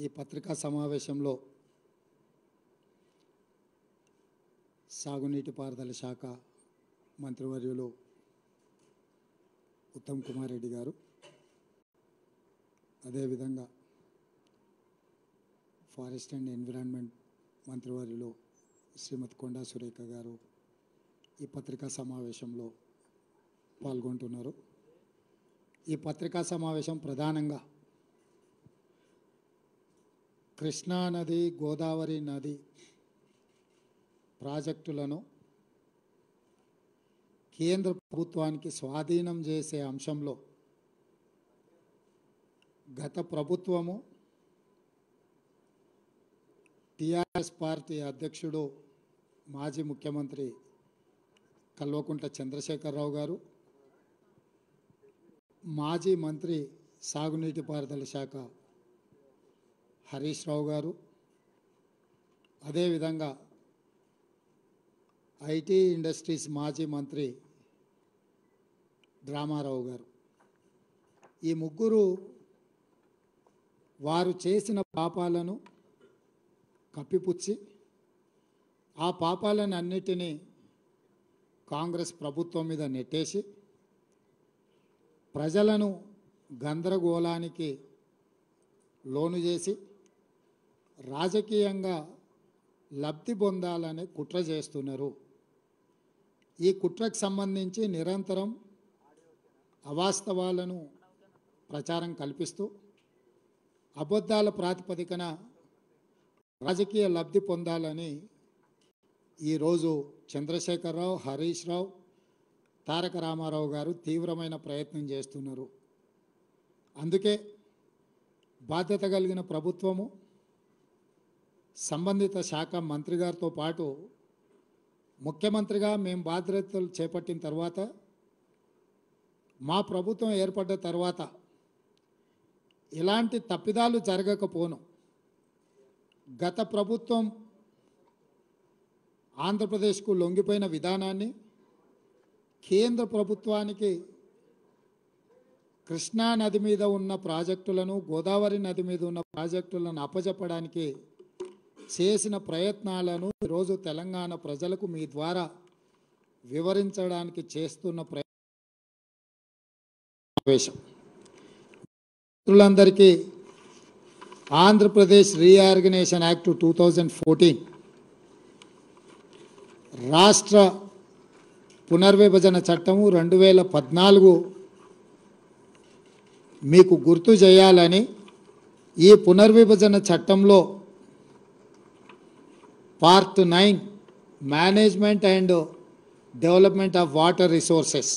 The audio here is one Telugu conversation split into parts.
ఈ పత్రికా సమావేశంలో సాగునీటి పారుదల శాఖ మంత్రివర్యులు ఉత్తమ్ కుమార్ రెడ్డి గారు, అదేవిధంగా ఫారెస్ట్ అండ్ ఎన్విరాన్మెంట్ మంత్రివర్యులు శ్రీమతి కొండా సురేఖ గారు ఈ పత్రికా సమావేశంలో పాల్గొంటున్నారు. ఈ పత్రికా సమావేశం ప్రధానంగా కృష్ణా నది, గోదావరి నది ప్రాజెక్టులను కేంద్ర ప్రభుత్వానికి స్వాధీనం చేసే అంశంలో గత ప్రభుత్వము టిఆర్ఎస్ పార్టీ అధ్యక్షుడు మాజీ ముఖ్యమంత్రి కల్వకుంట్ల చంద్రశేఖరరావు గారు, మాజీ మంత్రి సాగునీటి పారుదల శాఖ హరీష్ రావు గారు, అదేవిధంగా ఐటీ ఇండస్ట్రీస్ మాజీ మంత్రి రామారావు గారు, ఈ ముగ్గురు వారు చేసిన పాపాలను కప్పిపుచ్చి ఆ పాపాలను అన్నిటినీ కాంగ్రెస్ ప్రభుత్వం మీద నెట్టేసి ప్రజలను గందరగోళానికి లోను చేసి రాజకీయంగా లబ్ధి పొందాలనే కుట్ర చేస్తున్నారు. ఈ కుట్రకు సంబంధించి నిరంతరం అవాస్తవాలను ప్రచారం కల్పిస్తూ అబద్ధాల ప్రాతిపదికన రాజకీయ లబ్ధి పొందాలని ఈరోజు చంద్రశేఖరరావు, హరీష్ రావు, తారక రామారావు గారు తీవ్రమైన ప్రయత్నం చేస్తున్నారు. అందుకే బాధ్యత కలిగిన ప్రభుత్వము సంబంధిత శాఖ మంత్రి గారితో పాటు ముఖ్యమంత్రిగా మేము బాధ్యతలు చేపట్టిన తర్వాత, మా ప్రభుత్వం ఏర్పడ్డ తర్వాత ఎలాంటి తప్పిదాలు జరగకపోను, గత ప్రభుత్వం ఆంధ్రప్రదేశ్కు లొంగిపోయిన విధానాన్ని కేంద్ర ప్రభుత్వానికి కృష్ణా నది మీద ఉన్న ప్రాజెక్టులను, గోదావరి నది మీద ఉన్న ప్రాజెక్టులను అప్పజెప్పడానికి చేసిన ప్రయత్నాలను ఈరోజు తెలంగాణ ప్రజలకు మీ ద్వారా వివరించడానికి చేస్తున్న ప్రయత్నం. మిత్రులందరికీ ఆంధ్రప్రదేశ్ రీఆర్గనైజేషన్ యాక్ట్ 2014 రాష్ట్ర పునర్విభజన చట్టము 2014 మీకు గుర్తు చేయాలని ఈ పునర్విభజన చట్టంలో part 9 management and development of water resources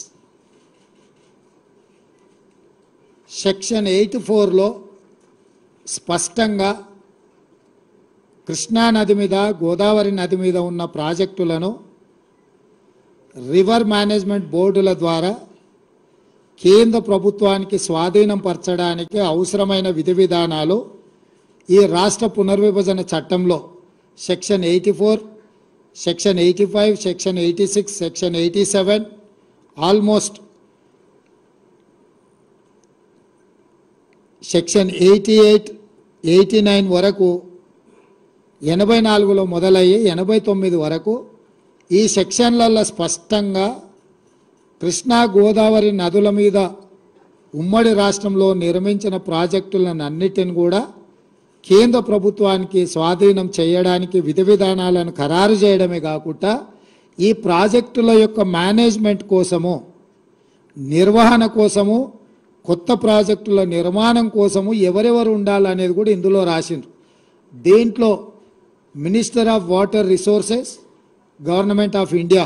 section 84లో స్పష్టంగా కృష్ణా నది మీద, గోదావరి నది మీద ఉన్న ప్రాజెక్టులను రివర్ మేనేజ్మెంట్ బోర్డుల ద్వారా కేంద్ర ప్రభుత్వానికి స్వాధీనం పరచడానికి అవసరమైన విధి విధానాలు ఈ రాష్ట్ర పునర్విభజన చట్టంలో section 84, section 85, section 86, section 87 almost section 88, 89 వరకు 84లో మొదలయ్యి 89 వరకు ఈ సెక్షన్లలో స్పష్టంగా కృష్ణా, గోదావరి నదుల మీద ఉమ్మడి రాష్ట్రంలో నిర్మించిన ప్రాజెక్టులను అన్నిటిని కూడా కేంద్ర ప్రభుత్వానికి స్వాధీనం చేయడానికి విధి విధానాలను ఖరారు చేయడమే కాకుండా ఈ ప్రాజెక్టుల యొక్క మేనేజ్మెంట్ కోసము, నిర్వహణ కోసము, కొత్త ప్రాజెక్టుల నిర్మాణం కోసము ఎవరెవరు ఉండాలనేది కూడా ఇందులో రాసిండ్రు. దీంట్లో minister of water resources government of India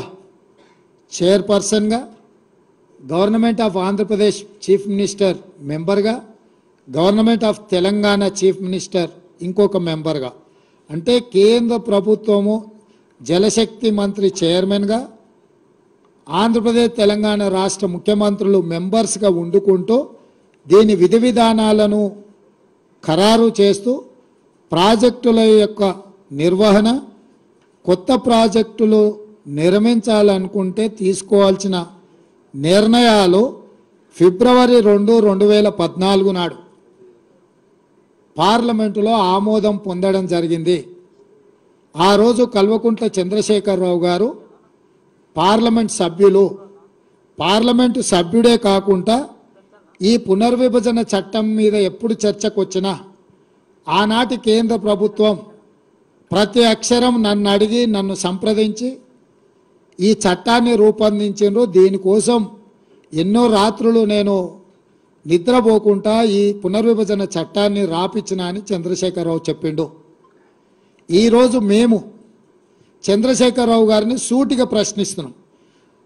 చైర్పర్సన్గా, government of Andhra Pradesh chief minister మెంబర్గా, government of Telangana chief minister ఇంకొక మెంబర్గా, అంటే కేంద్ర ప్రభుత్వము జలశక్తి మంత్రి చైర్మన్గా, ఆంధ్రప్రదేశ్ తెలంగాణ రాష్ట్ర ముఖ్యమంత్రులు మెంబర్స్గా వండుకుంటూ దీని విధి విధానాలను ఖరారు చేస్తూ ప్రాజెక్టుల యొక్క నిర్వహణ, కొత్త ప్రాజెక్టులు నిర్మించాలనుకుంటే తీసుకోవాల్సిన నిర్ణయాలు ఫిబ్రవరి 2, 2014 నాడు పార్లమెంటులో ఆమోదం పొందడం జరిగింది. ఆ రోజు కల్వకుంట్ల చంద్రశేఖరరావు గారు పార్లమెంటు సభ్యుడే కాకుండా ఈ పునర్విభజన చట్టం మీద ఎప్పుడు చర్చకు వచ్చినా ఆనాటి కేంద్ర ప్రభుత్వం ప్రతి అక్షరం నన్ను అడిగి నన్ను సంప్రదించి ఈ చట్టాన్ని రూపొందించిండ్రు. దీనికోసం ఎన్నో రాత్రులు నేను నిద్రపోకుండా ఈ పునర్విభజన చట్టాన్ని రాపిచ్చిన అని చంద్రశేఖరరావు చెప్పిండు. ఈరోజు మేము చంద్రశేఖరరావు గారిని సూటిగా ప్రశ్నిస్తున్నాం.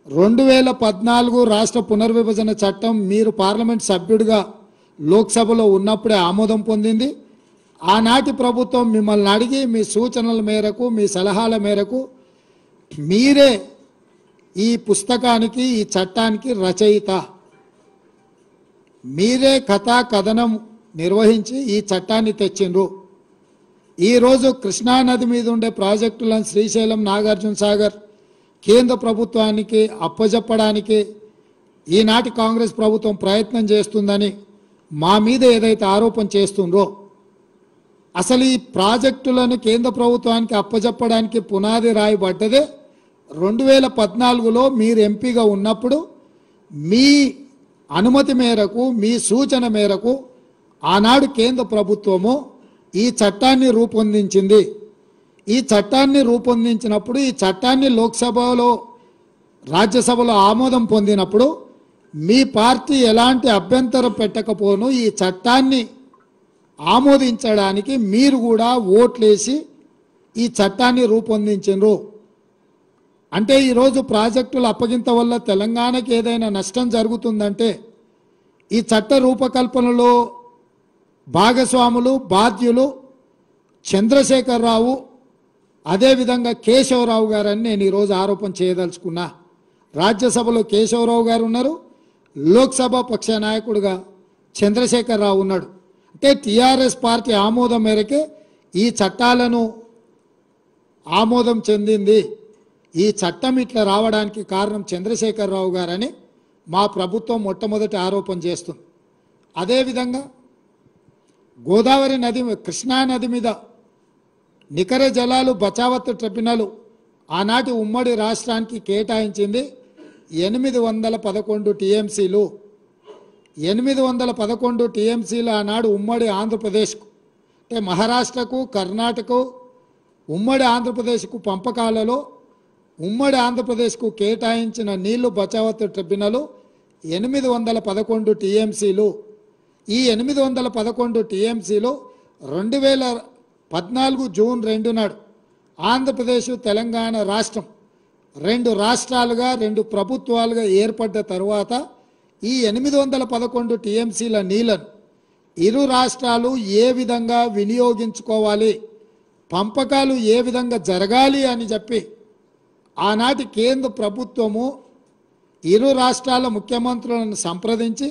2014 రాష్ట్ర పునర్విభజన చట్టం మీరు పార్లమెంట్ సభ్యుడిగా లోక్సభలో ఉన్నప్పుడే ఆమోదం పొందింది. ఆనాటి ప్రభుత్వం మిమ్మల్ని అడిగి మీ సూచనల మేరకు మీ సలహాల మేరకు మీరే ఈ పుస్తకానికి ఈ చట్టానికి రచయిత, మీరే కథా కథనం నిర్వహించి ఈ చట్టాన్ని తెచ్చిండ్రు. ఈరోజు కృష్ణానది మీద ఉండే ప్రాజెక్టులను శ్రీశైలం, నాగార్జున సాగర్ కేంద్ర ప్రభుత్వానికి అప్పజెప్పడానికి ఈనాటి కాంగ్రెస్ ప్రభుత్వం ప్రయత్నం చేస్తుందని మా మీద ఏదైతే ఆరోపణ చేస్తుండ్రో, అసలు ఈ ప్రాజెక్టులను కేంద్ర ప్రభుత్వానికి అప్పజెప్పడానికి పునాది రాయబడ్డదే 2014లో మీరు ఎంపీగా ఉన్నప్పుడు మీ అనుమతి మేరకు మీ సూచన మేరకు ఆనాడు కేంద్ర ప్రభుత్వము ఈ చట్టాన్ని రూపొందించింది. ఈ చట్టాన్ని రూపొందించినప్పుడు ఈ చట్టాన్ని లోక్సభలో రాజ్యసభలో ఆమోదం పొందినప్పుడు మీ పార్టీ ఎలాంటి అభ్యంతరం పెట్టకపోను ఈ చట్టాన్ని ఆమోదించడానికి మీరు కూడా ఓట్లేసి ఈ చట్టాన్ని రూపొందించారు. అంటే ఈరోజు ప్రాజెక్టుల అప్పగింత వల్ల తెలంగాణకి ఏదైనా నష్టం జరుగుతుందంటే ఈ చట్ట రూపకల్పనలో భాగస్వాములు బాధ్యులు చంద్రశేఖరరావు అదేవిధంగా కేశవరావు గారని నేను ఈరోజు ఆరోపణ చేయదలుచుకున్నా. రాజ్యసభలో కేశవరావు గారు ఉన్నారు, లోక్సభ పక్ష నాయకుడిగా చంద్రశేఖరరావు ఉన్నాడు. అంటే టీఆర్ఎస్ పార్టీ ఆమోదం మేరకే ఈ చట్టాలను ఆమోదం చెందింది. ఈ చట్టం ఇట్లా రావడానికి కారణం చంద్రశేఖరరావు గారని మా ప్రభుత్వం మొట్టమొదటి ఆరోపణ చేస్తుంది. అదేవిధంగా గోదావరి నది, కృష్ణా నది మీద నికర జలాలు బచావత్ ట్రిబ్యునల్ ఆనాటి ఉమ్మడి రాష్ట్రానికి కేటాయించింది 811 టీఎంసీలు. 811 టీఎంసీలు ఆనాడు ఉమ్మడి ఆంధ్రప్రదేశ్కు, అంటే మహారాష్ట్రకు కర్ణాటకకు ఉమ్మడి ఆంధ్రప్రదేశ్కు పంపకాలలో ఉమ్మడి ఆంధ్రప్రదేశ్కు కేటాయించిన నీళ్లు బచావత్ ట్రిబ్యునల్ 811 టీఎంసీలు. ఈ 811 టీఎంసీలు 2014 జూన్ 2 నాడు ఆంధ్రప్రదేశ్ తెలంగాణ రాష్ట్రం రెండు రాష్ట్రాలుగా రెండు ప్రభుత్వాలుగా ఏర్పడ్డ తర్వాత ఈ 811 టీఎంసీల నీళ్లను ఇరు రాష్ట్రాలు ఏ విధంగా వినియోగించుకోవాలి, పంపకాలు ఏ విధంగా జరగాలి అని చెప్పి ఆనాటి కేంద్ర ప్రభుత్వము ఇరు రాష్ట్రాల ముఖ్యమంత్రులను సంప్రదించి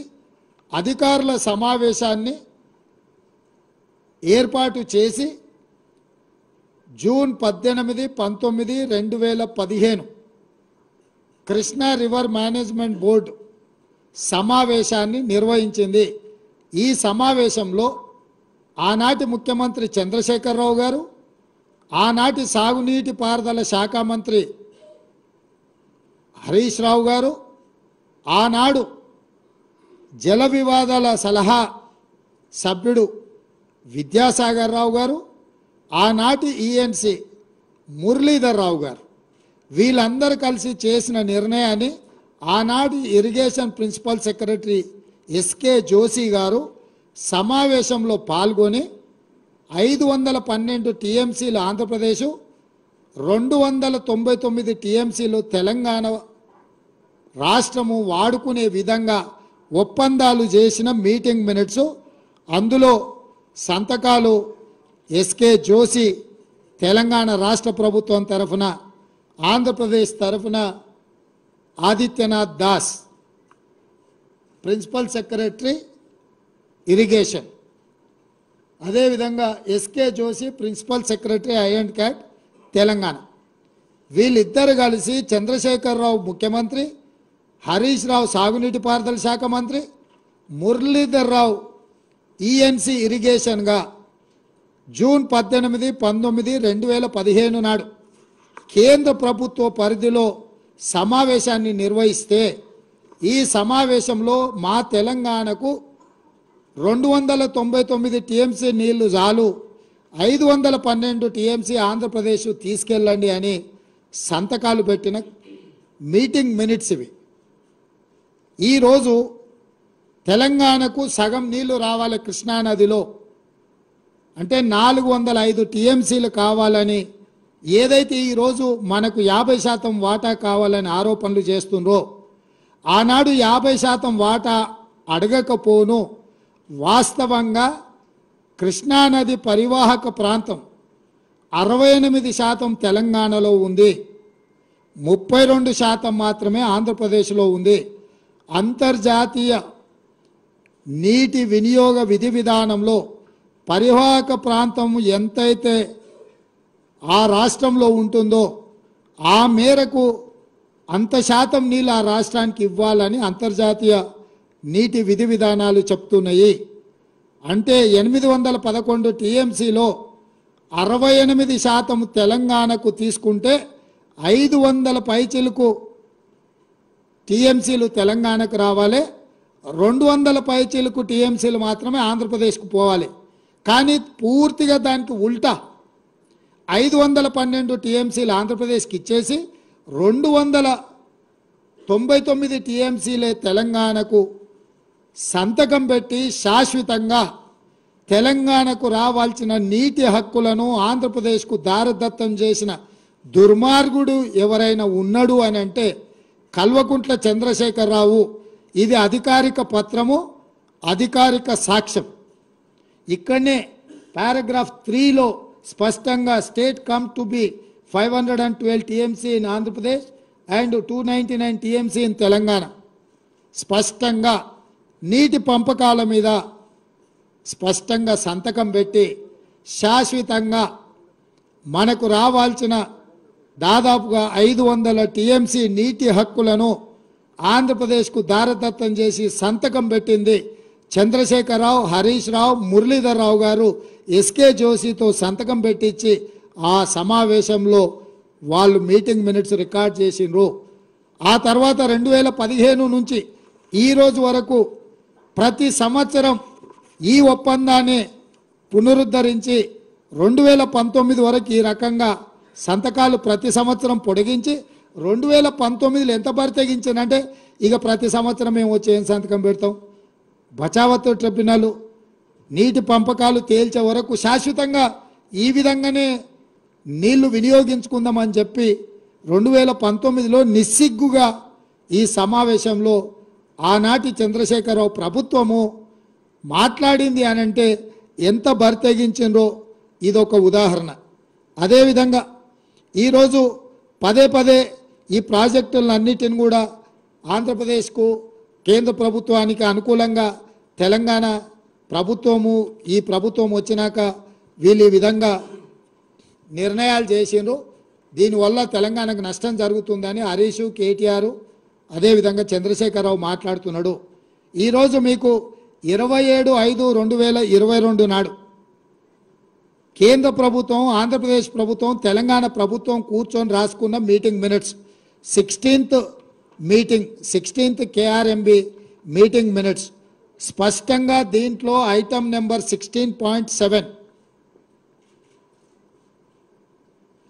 అధికారుల సమావేశాన్ని ఏర్పాటు చేసి June 18, 19, 2015 Krishna river management board సమావేశాన్ని నిర్వహించింది. ఈ సమావేశంలో ఆనాటి ముఖ్యమంత్రి చంద్రశేఖరరావు గారు, ఆనాటి సాగునీటి పారుదల శాఖ మంత్రి హరీష్ రావు గారు, ఆనాడు జల వివాదాల సలహా సభ్యుడు విద్యాసాగర్ రావు గారు, ఆనాటి ఈఎన్సి మురళీధర్ రావు గారు, వీళ్ళందరూ కలిసి చేసిన నిర్ణయాన్ని ఆనాటి irrigation principal secretary S K Joshi garu సమావేశంలో పాల్గొని 512 టీఎంసీలు ఆంధ్రప్రదేశ్, 299 టీఎంసీలు తెలంగాణ రాష్ట్రము వాడుకునే విధంగా ఒప్పందాలు చేసిన మీటింగ్ మినిట్స్, అందులో సంతకాలు ఎస్కే జోషి తెలంగాణ రాష్ట్ర ప్రభుత్వం తరఫున, ఆంధ్రప్రదేశ్ తరఫున Adityanath Das principal secretary irrigation, అదేవిధంగా ఎస్కే జోషి ప్రిన్సిపల్ సెక్రటరీ ఐ&CAT తెలంగాణ, వీళ్ళిద్దరు కలిసి చంద్రశేఖరరావు ముఖ్యమంత్రి, హరీష్ రావు సాగునీటి పారుదల శాఖ మంత్రి, మురళీధర్ రావు ఈఎన్సి ఇరిగేషన్గా జూన్ 18, 19, 2015 నాడు కేంద్ర ప్రభుత్వ పరిధిలో సమావేశాన్ని నిర్వహిస్తే ఈ సమావేశంలో మా తెలంగాణకు 299 టీఎంసీ నీళ్లు చాలు, 512 టీఎంసీ ఆంధ్రప్రదేశ్ తీసుకెళ్ళండి అని సంతకాలు పెట్టిన మీటింగ్ మినిట్స్ ఇవి. ఈరోజు తెలంగాణకు సగం నీళ్లు రావాలి కృష్ణానదిలో అంటే 405 టీఎంసీలు కావాలని ఏదైతే ఈరోజు మనకు 50% వాటా కావాలని ఆరోపణలు చేస్తుండ్రో, ఆనాడు 50% వాటా అడగకపోను. వాస్తవంగా కృష్ణానది పరివాహక ప్రాంతం 68% తెలంగాణలో ఉంది, 32% మాత్రమే ఆంధ్రప్రదేశ్లో ఉంది. అంతర్జాతీయ నీటి వినియోగ విధి విధానంలో పరివాహక ప్రాంతం ఎంతైతే ఆ రాష్ట్రంలో ఉంటుందో ఆ మేరకు అంత శాతం నీళ్ళు ఆ రాష్ట్రానికి ఇవ్వాలని అంతర్జాతీయ నీటి విధి విధానాలు చెప్తున్నాయి. అంటే 811 టీఎంసీలో 68% తెలంగాణకు తీసుకుంటే 500 పైచిలకు టీఎంసీలు తెలంగాణకు రావాలి, 200 పైచిలకు టీఎంసీలు మాత్రమే ఆంధ్రప్రదేశ్కు పోవాలి. కానీ పూర్తిగా దానికి ఉల్టా 512 టీఎంసీలు ఆంధ్రప్రదేశ్కి ఇచ్చేసి 299 టీఎంసీలే తెలంగాణకు సంతకం పెట్టి శాశ్వతంగా తెలంగాణకు రావాల్సిన నీటి హక్కులను ఆంధ్రప్రదేశ్కు దారదత్తం చేసిన దుర్మార్గుడు ఎవరైనా ఉన్నాడు అని అంటే కల్వకుంట్ల చంద్రశేఖరరావు. ఇది అధికారిక పత్రము, అధికారిక సాక్ష్యం. ఇక్కడనే పారాగ్రాఫ్ 3లో స్పష్టంగా state come to be 512 TMC in Andhra Pradesh and 299 TMC in Telangana. స్పష్టంగా నీటి పంపకాల మీద స్పష్టంగా సంతకం పెట్టి శాశ్వతంగా మనకు రావాల్సిన దాదాపుగా 500 టీఎంసీ నీటి హక్కులను ఆంధ్రప్రదేశ్కు దారదత్తం చేసి సంతకం పెట్టింది చంద్రశేఖరరావు, హరీష్ రావు, మురళీధర్ రావు గారు ఎస్కే జోషితో సంతకం పెట్టించి ఆ సమావేశంలో వాళ్ళు మీటింగ్ మినిట్స్ రికార్డ్ చేసిండ్రు. ఆ తర్వాత 2015 నుంచి ఈ రోజు వరకు ప్రతి సంవత్సరం ఈ ఒప్పందాన్ని పునరుద్ధరించి 2019 వరకు ఈ రకంగా సంతకాలు ప్రతి సంవత్సరం పొడిగించి 2019లో ఎంత బరితెగించిందంటే ఇక ప్రతి సంవత్సరం మేము వచ్చి ఏం సంతకం పెడతాం. బచావత్ ట్రిబ్యునల్ నీటి పంపకాలు తేల్చే వరకు శాశ్వతంగా ఈ విధంగానే నీళ్లు వినియోగించుకుందామని చెప్పి 2019లో నిస్సిగ్గుగా ఈ సమావేశంలో ఆనాటి చంద్రశేఖరరావు ప్రభుత్వము మాట్లాడింది అనంటే ఎంత బరితెగించిండ్రో ఇదొక ఉదాహరణ. అదేవిధంగా ఈరోజు పదే పదే ఈ ప్రాజెక్టులన్నిటిని కూడా ఆంధ్రప్రదేశ్కు కేంద్ర ప్రభుత్వానికి అనుకూలంగా తెలంగాణ ప్రభుత్వము ఈ ప్రభుత్వం వచ్చినాక వీళ్ళు ఈ విధంగా నిర్ణయాలు చేసిండ్రు. దీనివల్ల తెలంగాణకు నష్టం జరుగుతుందని హరీష్, కేటీఆర్ అదేవిధంగా చంద్రశేఖరరావు మాట్లాడుతున్నాడు. ఈరోజు మీకు 27/5/2022 నాడు కేంద్ర ప్రభుత్వం, ఆంధ్రప్రదేశ్ ప్రభుత్వం, తెలంగాణ ప్రభుత్వం కూర్చొని రాసుకున్న meeting minutes 16th KRMB meeting minutes స్పష్టంగా దీంట్లో item number 16.7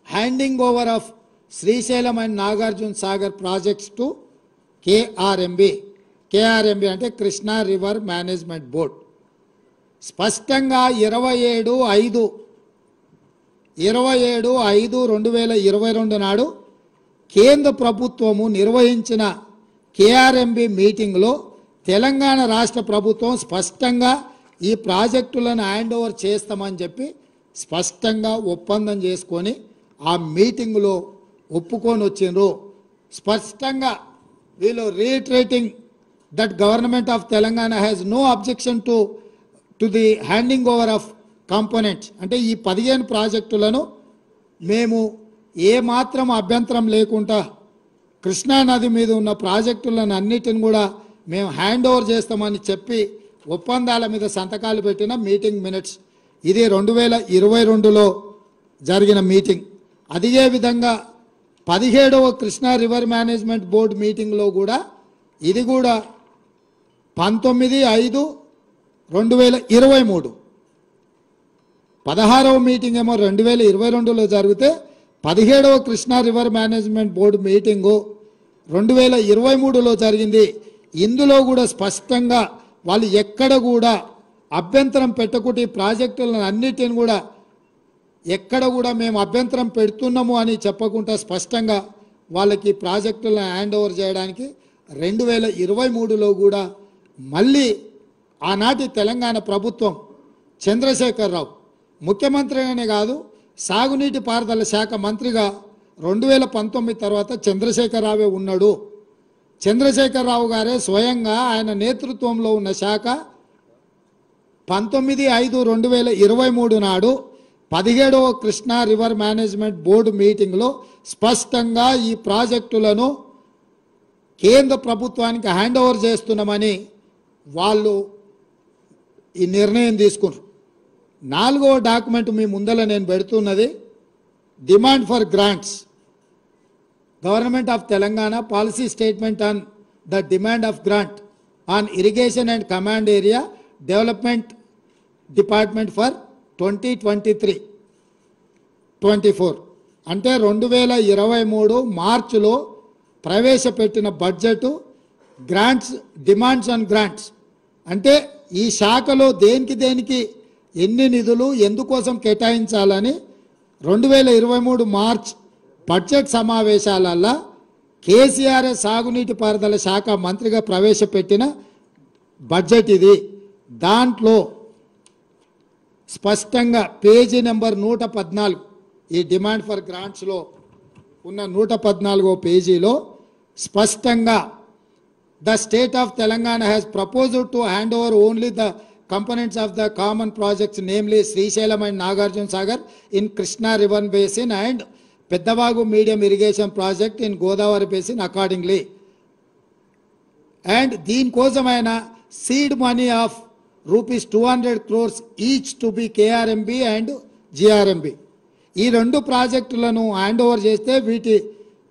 handing over of Srisailam and Nagarjuna Sagar projects to KRMB. KRMB అంటే కృష్ణా రివర్ మేనేజ్మెంట్ బోర్డ్. స్పష్టంగా 27/5/2022 నాడు కేంద్ర ప్రభుత్వము నిర్వహించిన కేఆర్ఎంబి మీటింగ్లో తెలంగాణ రాష్ట్ర ప్రభుత్వం స్పష్టంగా ఈ ప్రాజెక్టులను హ్యాండ్ ఓవర్ చేస్తామని చెప్పి స్పష్టంగా ఒప్పందం చేసుకొని ఆ మీటింగ్లో ఒప్పుకొని వచ్చిండ్రు. స్పష్టంగా వీళ్ళు reiterating that government of Telangana has no objection to the handing over of components. అంటే ఈ 15 ప్రాజెక్టులను మేము ఏమాత్రం అభ్యంతరం లేకుండా కృష్ణానది మీద ఉన్న ప్రాజెక్టులను అన్నిటిని కూడా మేము హ్యాండ్ ఓవర్ చేస్తామని చెప్పి ఒప్పందాల మీద సంతకాలు పెట్టిన మీటింగ్ మినిట్స్. ఇది 2022లో జరిగిన మీటింగ్. అదే విధంగా 17వ కృష్ణా రివర్ మేనేజ్మెంట్ బోర్డు మీటింగ్లో కూడా ఇది కూడా 19/5/2023, 16వ మీటింగ్ ఏమో 2022లో జరిగితే 17వ Krishna river management board meeting 2023లో జరిగింది. ఇందులో కూడా స్పష్టంగా వాళ్ళు ఎక్కడ కూడా అభ్యంతరం పెట్టకుండా ఈ ప్రాజెక్టులను అన్నిటిని కూడా ఎక్కడ కూడా మేము అభ్యంతరం పెడుతున్నాము అని చెప్పకుండా స్పష్టంగా వాళ్ళకి ప్రాజెక్టులను హ్యాండ్ ఓవర్ చేయడానికి 2023లో కూడా మళ్ళీ ఆనాటి తెలంగాణ ప్రభుత్వం చంద్రశేఖరరావు ముఖ్యమంత్రిగానే కాదు సాగునీటి పారుదల శాఖ మంత్రిగా 2019 తర్వాత చంద్రశేఖరరావే ఉన్నాడు. చంద్రశేఖరరావు గారే స్వయంగా ఆయన నేతృత్వంలో ఉన్న శాఖ 19/5/2023 నాడు 17వ కృష్ణా రివర్ మేనేజ్మెంట్ బోర్డు మీటింగ్లో స్పష్టంగా ఈ ప్రాజెక్టులను కేంద్ర ప్రభుత్వానికి హ్యాండ్ ఓవర్ చేస్తున్నామని వాళ్ళు ఈ నిర్ణయం తీసుకున్నారు. 4వ డాక్యుమెంట్ మీ ముందర నేను పెడుతున్నది demand for grants, government of Telangana policy statement on the demand of grant on irrigation and command area development department for 2023-24 అంటే 2023 మార్చిలో ప్రవేశపెట్టిన budget grants, demands on grants అంటే ఈ శాఖలో దేనికి ఎన్ని నిధులు ఎందుకోసం కేటాయించాలని 2023 మార్చ్ బడ్జెట్ సమావేశాలలో కేసీఆర్ సాగునీటి పారుదల శాఖ మంత్రిగా ప్రవేశపెట్టిన బడ్జెట్ ఇది. దాంట్లో స్పష్టంగా పేజీ నెంబర్ 114 ఈ డిమాండ్ ఫర్ గ్రాంట్స్లో ఉన్న 114వ పేజీలో స్పష్టంగా the state of Telangana has proposed to hand over only the components of the common projects namely Srisailam and Nagarjuna Sagar in Krishna River Basin and Peddavagu medium irrigation project in Godavari Basin accordingly. And దీని కోసమైన seed money of rupees 200 crores each to be KRMB and GRMB. ఈ రెండు ప్రాజెక్టులను హ్యాండ్ ఓవర్ చేస్తే వీటి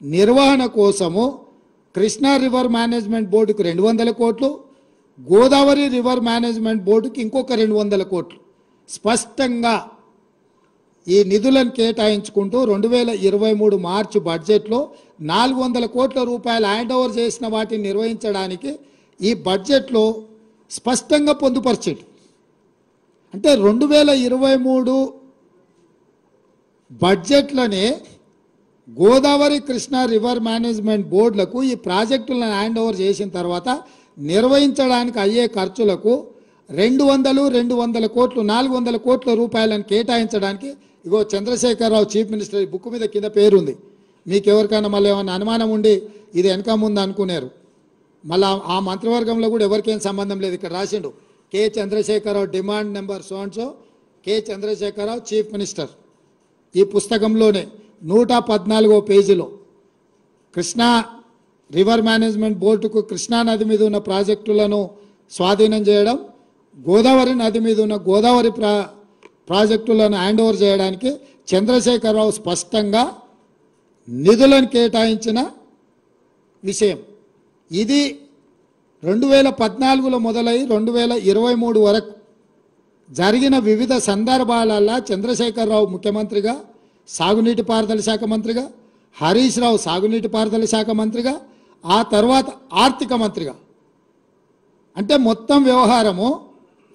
నిర్వహణ కోసము కృష్ణా రివర్ మేనేజ్మెంట్ బోర్డుకు 200 కోట్లు, గోదావరి రివర్ మేనేజ్మెంట్ బోర్డుకి ఇంకొక 200 కోట్లు స్పష్టంగా ఈ నిధులను కేటాయించుకుంటూ 2023 మార్చి బడ్జెట్లో 400 కోట్ల రూపాయలు హ్యాండ్ ఓవర్ చేసిన వాటిని నిర్వహించడానికి ఈ బడ్జెట్లో స్పష్టంగా పొందుపరిచాడు. అంటే 2023 బడ్జెట్లోనే గోదావరి కృష్ణా రివర్ మేనేజ్మెంట్ బోర్డులకు ఈ ప్రాజెక్టులను హ్యాండ్ ఓవర్ చేసిన తర్వాత నిర్వహించడానికి అయ్యే ఖర్చులకు 200 కోట్లు 400 కోట్ల రూపాయలను కేటాయించడానికి ఇగో చంద్రశేఖరరావు చీఫ్ మినిస్టర్ బుక్ మీద కింద పేరుంది. మీకు ఎవరికైనా మళ్ళీ ఏమైనా అనుమానం ఉండి ఇది వెనక ముందు అనుకున్నారు, మళ్ళీ ఆ మంత్రివర్గంలో కూడా ఎవరికేం సంబంధం లేదు. ఇక్కడ రాసిండు K Chandrashekar Rao demand number so K Chandrashekar Rao chief minister. ఈ పుస్తకంలోనే 114వ పేజీలో కృష్ణా రివర్ మేనేజ్మెంట్ బోర్డుకు కృష్ణా నది మీద ఉన్న ప్రాజెక్టులను స్వాధీనం చేయడం, గోదావరి నది మీద ఉన్న గోదావరి ప్రాజెక్టులను హ్యాండ్ ఓవర్ చేయడానికి చంద్రశేఖరరావు స్పష్టంగా నిధులను కేటాయించిన విషయం. ఇది 2014లో మొదలై 2023 వరకు జరిగిన వివిధ సందర్భాలలో చంద్రశేఖరరావు ముఖ్యమంత్రిగా, సాగునీటి పారుదల శాఖ మంత్రిగా, హరీష్ రావు సాగునీటి పారుదల శాఖ మంత్రిగా, ఆ తర్వాత ఆర్థిక మంత్రిగా, అంటే మొత్తం వ్యవహారము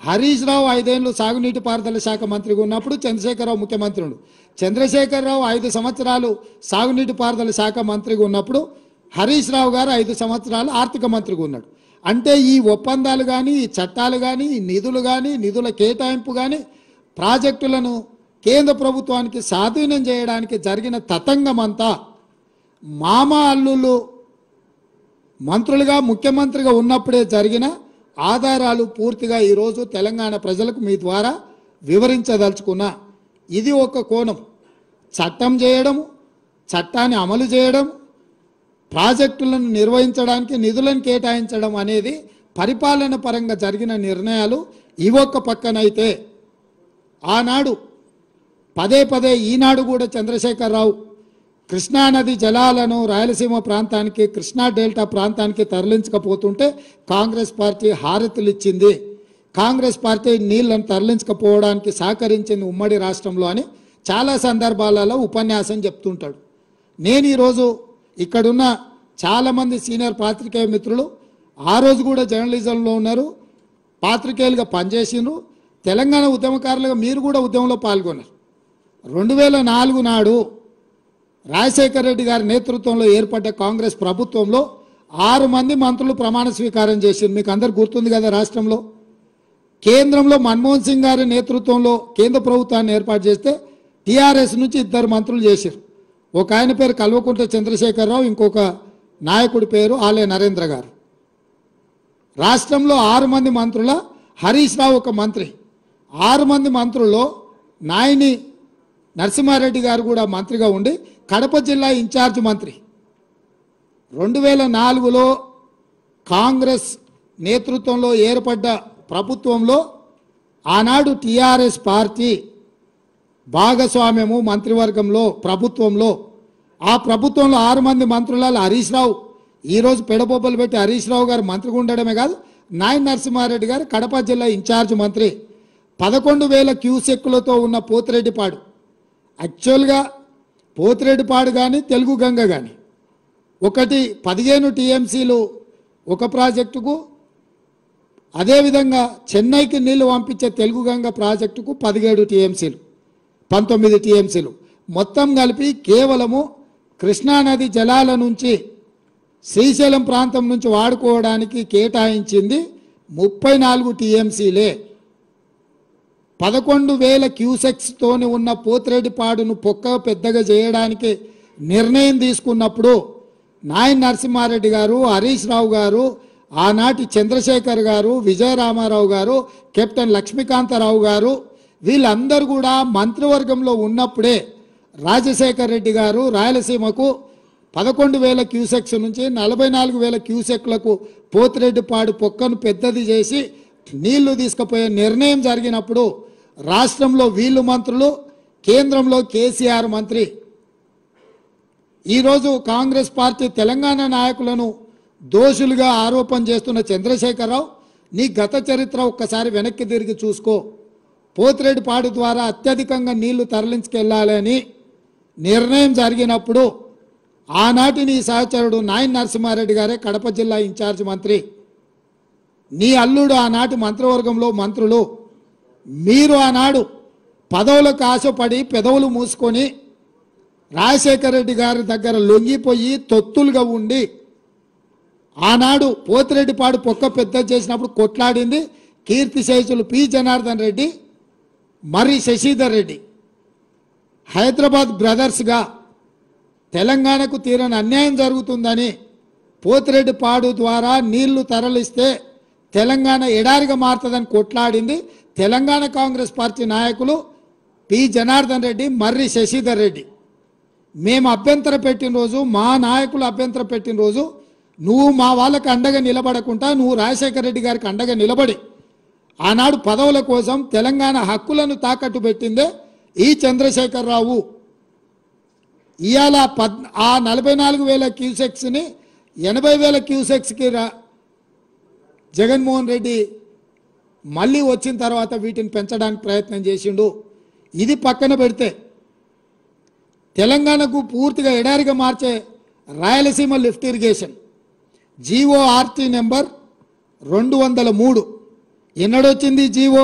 హరీష్ రావు 5 ఏళ్ళు సాగునీటి పారుదల శాఖ మంత్రిగా ఉన్నప్పుడు చంద్రశేఖరరావు ముఖ్యమంత్రి ఉండు. చంద్రశేఖరరావు 5 సంవత్సరాలు సాగునీటి పారుదల శాఖ మంత్రిగా ఉన్నప్పుడు హరీష్ రావు గారు 5 సంవత్సరాలు ఆర్థిక మంత్రిగా ఉన్నాడు. అంటే ఈ ఒప్పందాలు కానీ, ఈ చట్టాలు కానీ, ఈ నిధులు కానీ, నిధుల కేటాయింపు కానీ, ప్రాజెక్టులను కేంద్ర ప్రభుత్వానికి స్వాధీనం చేయడానికి జరిగిన తతంగమంతా మామ అల్లుళ్ళు మంత్రులుగా ముఖ్యమంత్రిగా ఉన్నప్పుడే జరిగిన ఆధారాలు పూర్తిగా ఈరోజు తెలంగాణ ప్రజలకు మీ ద్వారా వివరించదలుచుకున్నా. ఇది ఒక కోణం. చట్టం చేయడం, చట్టాన్ని అమలు చేయడం, ప్రాజెక్టులను నిర్వహించడానికి నిధులను కేటాయించడం అనేది పరిపాలన పరంగా జరిగిన నిర్ణయాలు. ఇవొక పక్కనైతే ఆనాడు పదే పదే ఈనాడు కూడా చంద్రశేఖరరావు కృష్ణానది జలాలను రాయలసీమ ప్రాంతానికి కృష్ణా డెల్టా ప్రాంతానికి తరలించకపోతుంటే కాంగ్రెస్ పార్టీ హారతులు ఇచ్చింది, కాంగ్రెస్ పార్టీ నీళ్లను తరలించకపోవడానికి సహకరించింది ఉమ్మడి రాష్ట్రంలో అని చాలా సందర్భాలలో ఉపన్యాసం చెప్తుంటాడు. నేను ఈరోజు ఇక్కడున్న చాలామంది సీనియర్ పాత్రికేయ మిత్రులు ఆ రోజు కూడా జర్నలిజంలో ఉన్నారు, పాత్రికేయులుగా పనిచేసిండ్రు, తెలంగాణ ఉద్యమకారులుగా మీరు కూడా ఉద్యమంలో పాల్గొన్నారు. 2004 నాడు రాజశేఖర రెడ్డి గారి నేతృత్వంలో ఏర్పడ్డ కాంగ్రెస్ ప్రభుత్వంలో 6 మంది మంత్రులు ప్రమాణ స్వీకారం చేసిండ్రు. మీకు అందరు గుర్తుంది కదా. రాష్ట్రంలో కేంద్రంలో మన్మోహన్ సింగ్ గారి నేతృత్వంలో కేంద్ర ప్రభుత్వాన్ని ఏర్పాటు చేస్తే టీఆర్ఎస్ నుంచి 2 మంత్రులు చేశారు. ఒక ఆయన పేరు కల్వకుంట్ల చంద్రశేఖరరావు, ఇంకొక నాయకుడి పేరు ఆలే నరేంద్ర గారు. రాష్ట్రంలో 6 మంది మంత్రుల హరీష్ రావు ఒక మంత్రి. 6 మంది మంత్రుల్లో నాయని నరసింహారెడ్డి గారు కూడా మంత్రిగా ఉండి కడప జిల్లా ఇన్ఛార్జ్ మంత్రి. 2004లో కాంగ్రెస్ నేతృత్వంలో ఏర్పడ్డ ప్రభుత్వంలో ఆనాడు టీఆర్ఎస్ పార్టీ భాగస్వామ్యము మంత్రివర్గంలో ప్రభుత్వంలో, ఆ ప్రభుత్వంలో 6 మంది మంత్రులలో హరీష్ రావు, ఈరోజు పెడబొబ్బలు పెట్టి హరీష్ రావు గారు మంత్రిగా ఉండడమే కాదు, నాయని నరసింహారెడ్డి గారు కడప జిల్లా ఇన్ఛార్జ్ మంత్రి. 11,000 క్యూసెక్కులతో ఉన్న పోతిరెడ్డిపాడు, యాక్చువల్గా పోతిరెడ్డిపాడు కానీ తెలుగు గంగ కానీ ఒకటి 15 టీఎంసీలు ఒక ప్రాజెక్టుకు, అదేవిధంగా చెన్నైకి నీళ్లు పంపించే తెలుగు గంగ ప్రాజెక్టుకు 17 టీఎంసీలు 19 టీఎంసీలు మొత్తం కలిపి కేవలము కృష్ణానది జలాల నుంచి శ్రీశైలం ప్రాంతం నుంచి వాడుకోవడానికి కేటాయించింది 34 టీఎంసీలే. 11,000 క్యూసెక్స్తోని ఉన్న పోతిరెడ్డిపాడును పొక్క పెద్దగా చేయడానికి నిర్ణయం తీసుకున్నప్పుడు నాయని నరసింహారెడ్డి గారు, హరీష్ రావు గారు, ఆనాటి చంద్రశేఖర్ గారు, విజయరామారావు గారు, కెప్టెన్ లక్ష్మీకాంతరావు గారు వీళ్ళందరూ కూడా మంత్రివర్గంలో ఉన్నప్పుడే రాజశేఖర్ రెడ్డి గారు రాయలసీమకు 11,000 క్యూసెక్స్ నుంచి 44,000 క్యూసెక్లకు పోతిరెడ్డిపాడు పొక్కను పెద్దది చేసి నీళ్లు తీసుకుపోయే నిర్ణయం జరిగినప్పుడు రాష్ట్రంలో వీళ్ళు మంత్రులు, కేంద్రంలో కేసీఆర్ మంత్రి. ఈరోజు కాంగ్రెస్ పార్టీ తెలంగాణ నాయకులను దోషులుగా ఆరోపణ చేస్తున్న చంద్రశేఖరరావు, నీ గత చరిత్ర ఒక్కసారి వెనక్కి తిరిగి చూసుకో. పోతిరెడ్డిపాడు ద్వారా అత్యధికంగా నీళ్లు తరలించుకెళ్లాలని నిర్ణయం జరిగినప్పుడు ఆనాటి నీ సహచరుడు నాయని నరసింహారెడ్డి గారే కడప జిల్లా ఇన్ఛార్జ్ మంత్రి. నీ అల్లుడు ఆనాటి మంత్రివర్గంలో మంత్రులు. మీరు ఆనాడు పదవులకు ఆశపడి పెదవులు మూసుకొని రాజశేఖర రెడ్డి గారి దగ్గర లొంగిపోయి తొత్తులుగా ఉండి ఆనాడు పోతిరెడ్డిపాడు పొక్క పెద్ద చేసినప్పుడు కొట్లాడింది కీర్తిశేషులు పి జనార్దన్ రెడ్డి, మరి శశిధర్ రెడ్డి. హైదరాబాద్ బ్రదర్స్గా తెలంగాణకు తీరని అన్యాయం జరుగుతుందని పోతిరెడ్డిపాడు ద్వారా నీళ్లు తరలిస్తే తెలంగాణ ఎడారిగా మారుతుందని కొట్లాడింది తెలంగాణ కాంగ్రెస్ పార్టీ నాయకులు పి జనార్దన్ రెడ్డి, మర్రి శశిధర్ రెడ్డి. మేము అభ్యంతర పెట్టిన రోజు, మా నాయకులు అభ్యంతర పెట్టిన రోజు నువ్వు మా వాళ్ళకి అండగా నిలబడకుండా నువ్వు రాజశేఖర రెడ్డి గారికి అండగా నిలబడి ఆనాడు పదవుల కోసం తెలంగాణ హక్కులను తాకట్టు పెట్టిందే ఈ చంద్రశేఖరరావు. ఇవాళ ఆ 44,000 క్యూసెక్స్ని 80,000 క్యూసెక్స్కి జగన్మోహన్ రెడ్డి మళ్ళీ వచ్చిన తర్వాత వీటిని పెంచడానికి ప్రయత్నం చేసిండు. ఇది పక్కన పెడితే తెలంగాణకు పూర్తిగా ఎడారిగా మార్చే Rayalaseema lift irrigation GORT number 203 ఎన్నడొచ్చింది GO?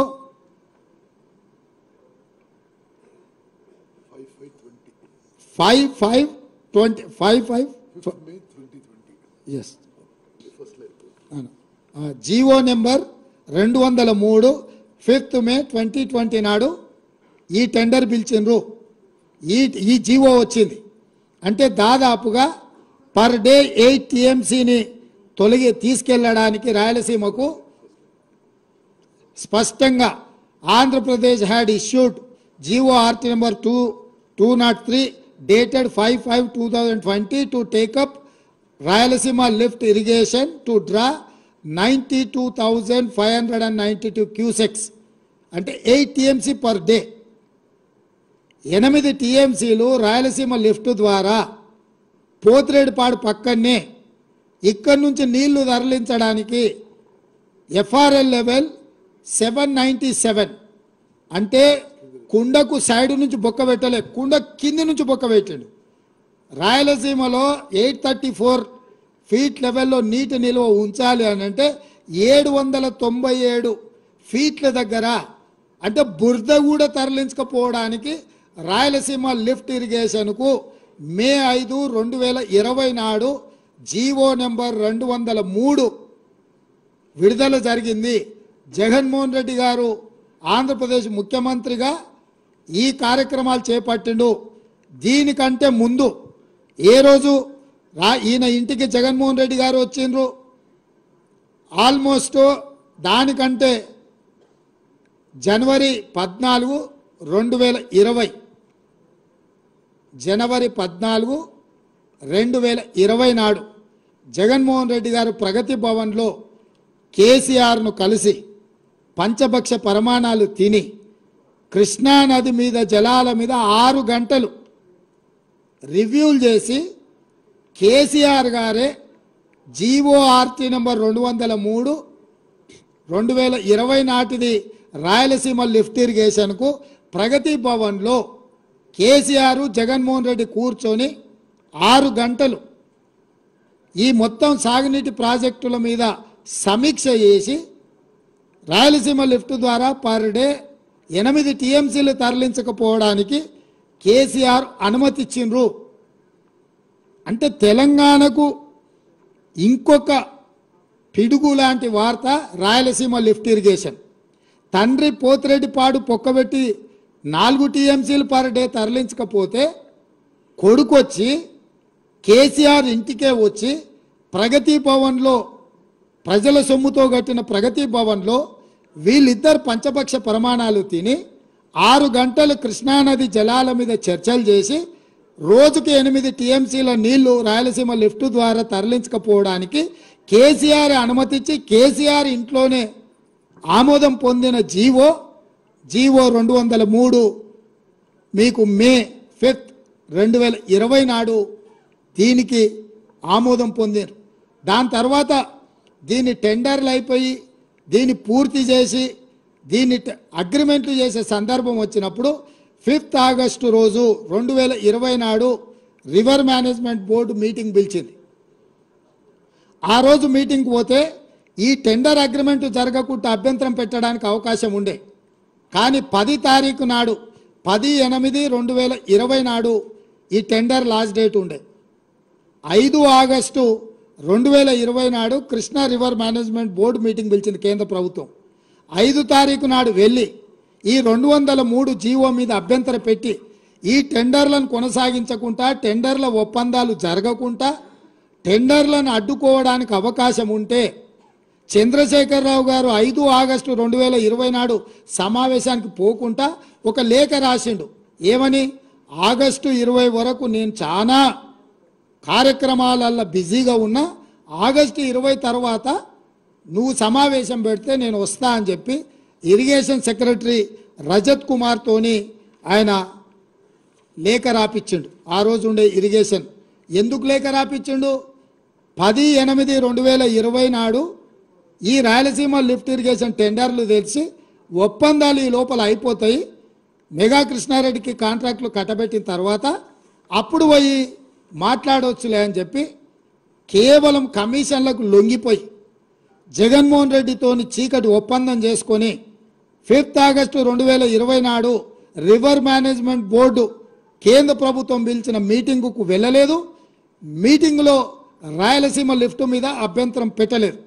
5/5/20 yes. GO number 203 5th May 2020 నాడు ఈ టెండర్ పిలిచిండ్రు. ఈ జీవో వచ్చింది అంటే దాదాపుగా పర్ డే 8 టీఎంసీని తీసుకెళ్లడానికి రాయలసీమకు స్పష్టంగా Andhra Pradesh had issued GORT number 203 dated 5/5/2020 to take up Rayalaseema lift irrigation to draw 92,592 cusecs అంటే 8 టీఎంసీ పర్ డే. 8 టీఎంసీలు రాయలసీమ లిఫ్ట్ ద్వారా పోతిరెడ్డిపాడు పక్కనే ఇక్కడి నుంచి నీళ్లు తరలించడానికి ఎఫ్ఆర్ఎల్ లెవెల్ 797 అంటే కుండకు సైడ్ నుంచి బొక్క పెట్టలే, కుండ కింది నుంచి బొక్క పెట్టాడు. రాయలసీమలో 834 ఫీట్ లెవెల్లో నీటి నిల్వ ఉంచాలి అని అంటే 797 ఫీట్ల దగ్గర అంటే బురద కూడా తరలించకపోవడానికి రాయలసీమ లిఫ్ట్ ఇరిగేషన్కు మే 5, 2020 నాడు జీవో నెంబర్ 203 విడుదల జరిగింది. జగన్మోహన్ రెడ్డి గారు ఆంధ్రప్రదేశ్ ముఖ్యమంత్రిగా ఈ కార్యక్రమాలు చేపట్టిండు. దీనికంటే ముందు ఏ రోజు ఈయన ఇంటికి జగన్మోహన్ రెడ్డి గారు వచ్చిండ్రు, ఆల్మోస్ట్ దానికంటే జనవరి 14, 2020 జనవరి 14, 2020 నాడు జగన్మోహన్ రెడ్డి గారు ప్రగతి భవన్లో కేసీఆర్ను కలిసి పంచభక్ష పరమాణాలు తిని కృష్ణానది మీద జలాల మీద 6 గంటలు రివ్యూలు చేసి కేసీఆర్ గారే జీఓఆర్టీ నెంబర్ 203 2020 నాటిది రాయలసీమ లిఫ్ట్ ఇరిగేషన్కు ప్రగతి భవన్లో కేసీఆర్ జగన్మోహన్ రెడ్డి కూర్చొని 6 గంటలు ఈ మొత్తం సాగునీటి ప్రాజెక్టుల మీద సమీక్ష చేసి రాయలసీమ లిఫ్ట్ ద్వారా పర్ డే 8 టీఎంసీలు తరలించకపోవడానికి కేసీఆర్ అనుమతి ఇచ్చిండ్రు. అంటే తెలంగాణకు ఇంకొక పిడుగు లాంటి వార్త రాయలసీమ లిఫ్ట్ ఇరిగేషన్. తండ్రి పోతిరెడ్డిపాడు పొక్కబెట్టి 4 టీఎంసీలు పర్ డే తరలించకపోతే కొడుకొచ్చి కేసీఆర్ ఇంటికే వచ్చి ప్రగతి భవన్లో ప్రజల సొమ్ముతో కట్టిన ప్రగతి భవన్లో వీళ్ళిద్దరు పంచపక్ష ప్రమాణాలు తిని 6 గంటలు కృష్ణానది జలాల మీద చర్చలు చేసి రోజుకి 8 టీఎంసీల నీళ్లు రాయలసీమ లిఫ్ట్ ద్వారా తరలించకపోవడానికి కేసీఆర్ అనుమతించి కేసీఆర్ ఇంట్లోనే ఆమోదం పొందిన జీవో 203 మీకు మే 5, 2020 నాడు దీనికి ఆమోదం పొందారు. దాని తర్వాత దీని టెండర్లు అయిపోయి దీన్ని పూర్తి చేసి దీన్ని అగ్రిమెంట్లు చేసే సందర్భం వచ్చినప్పుడు 5 ఆగస్టు రోజు 2020 నాడు రివర్ మేనేజ్మెంట్ బోర్డు మీటింగ్ పిలిచింది. ఆ రోజు మీటింగ్కి పోతే ఈ టెండర్ అగ్రిమెంట్ జరగకుండా అభ్యంతరం పెట్టడానికి అవకాశం ఉండే. కానీ 10 తారీఖు నాడు 10/8/2020 నాడు ఈ టెండర్ లాస్ట్ డేట్ ఉండే. 5 ఆగస్టు 2020 నాడు Krishna river management board meeting పిలిచింది కేంద్ర ప్రభుత్వం. 5 తారీఖు నాడు వెళ్ళి ఈ 203 జీవో మీద అభ్యంతరం పెట్టి ఈ టెండర్లను కొనసాగించకుండా టెండర్ల ఒప్పందాలు జరగకుండా టెండర్లను అడ్డుకోవడానికి అవకాశం ఉంటే చంద్రశేఖరరావు గారు 5 ఆగస్టు 2020 నాడు సమావేశానికి పోకుండా ఒక లేఖ రాసిండు. ఏమని? ఆగస్టు 20 వరకు నేను చాలా కార్యక్రమాలలో బిజీగా ఉన్నా, ఆగస్టు 20 తర్వాత నువ్వు సమావేశం పెడితే నేను వస్తా అని చెప్పి ఇరిగేషన్ సెక్రటరీ రజత్ కుమార్తోని ఆయన లేఖ రాపిచ్చిండు. ఆ రోజు ఉండే ఇరిగేషన్ ఎందుకు లేఖ రాపిచ్చిండు? 10/8/2020 నాడు ఈ రాయలసీమ లిఫ్ట్ ఇరిగేషన్ టెండర్లు తెలిసి ఒప్పందాలు ఈ లోపల అయిపోతాయి, మెగా కృష్ణారెడ్డికి కాంట్రాక్టులు కట్టబెట్టిన తర్వాత అప్పుడు పోయి మాట్లాడవచ్చులే అని చెప్పి కేవలం కమిషన్లకు లొంగిపోయి జగన్మోహన్ రెడ్డితోని చీకటి ఒప్పందం చేసుకొని 5 ఆగస్టు 2020 నాడు రివర్ మేనేజ్మెంట్ బోర్డు కేంద్ర ప్రభుత్వం పిలిచిన మీటింగుకు వెళ్ళలేదు. మీటింగ్లో రాయలసీమ లిఫ్ట్ మీద అభ్యంతరం పెట్టలేదు.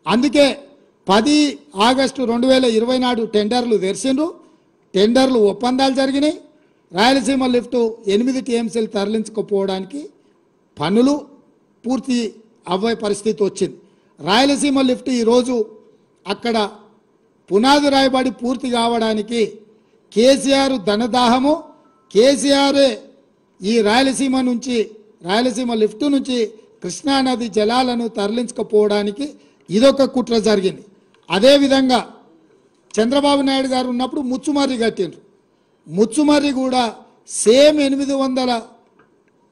అందుకే 10 ఆగస్టు 2020 నాడు టెండర్లు తెరిచిండ్రు, టెండర్లు ఒప్పందాలు జరిగినాయి. రాయలసీమ లిఫ్ట్ 8 టీఎంసీలు తరలించకపోవడానికి పనులు పూర్తి అవ్వే పరిస్థితి వచ్చింది. రాయలసీమ లిఫ్ట్ ఈరోజు అక్కడ పునాది రాయబడి పూర్తి కావడానికి కేసీఆర్ ధనదాహము, కేసీఆరే ఈ రాయలసీమ లిఫ్ట్ నుంచి కృష్ణానది జలాలను తరలించకపోవడానికి ఇదొక కుట్ర జరిగింది. అదేవిధంగా చంద్రబాబు నాయుడు గారు ఉన్నప్పుడు ముచ్చుమర్రి కట్టిండ్రు. ముచ్చుమర్రి కూడా సేమ్ 800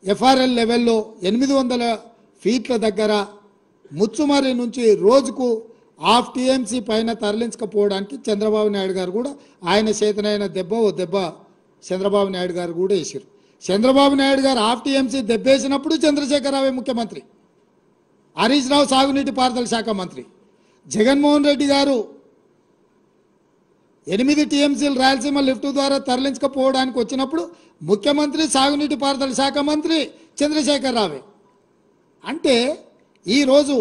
ఎఫ్ఆర్ఎల్ లెవెల్లో 800 ఫీట్ల దగ్గర ముచ్చుమర్రి నుంచి రోజుకు హాఫ్ టీఎంసీ పైన తరలించకపోవడానికి చంద్రబాబు నాయుడు గారు కూడా ఆయన చేతనైన దెబ్బ చంద్రబాబు నాయుడు గారు కూడా వేసారు. చంద్రబాబు నాయుడు గారు హాఫ్ టీఎంసీ దెబ్బేసినప్పుడు చంద్రశేఖరరావు ముఖ్యమంత్రి, హరీష్ రావు సాగునీటి పారుదల శాఖ మంత్రి, జగన్మోహన్ రెడ్డి గారు 8 టీఎంసీలు రాయలసీమ లిఫ్ట్ ద్వారా తరలించకపోవడానికి వచ్చినప్పుడు ముఖ్యమంత్రి, సాగునీటి పారుదల శాఖ మంత్రి చంద్రశేఖరరావే. అంటే ఈరోజు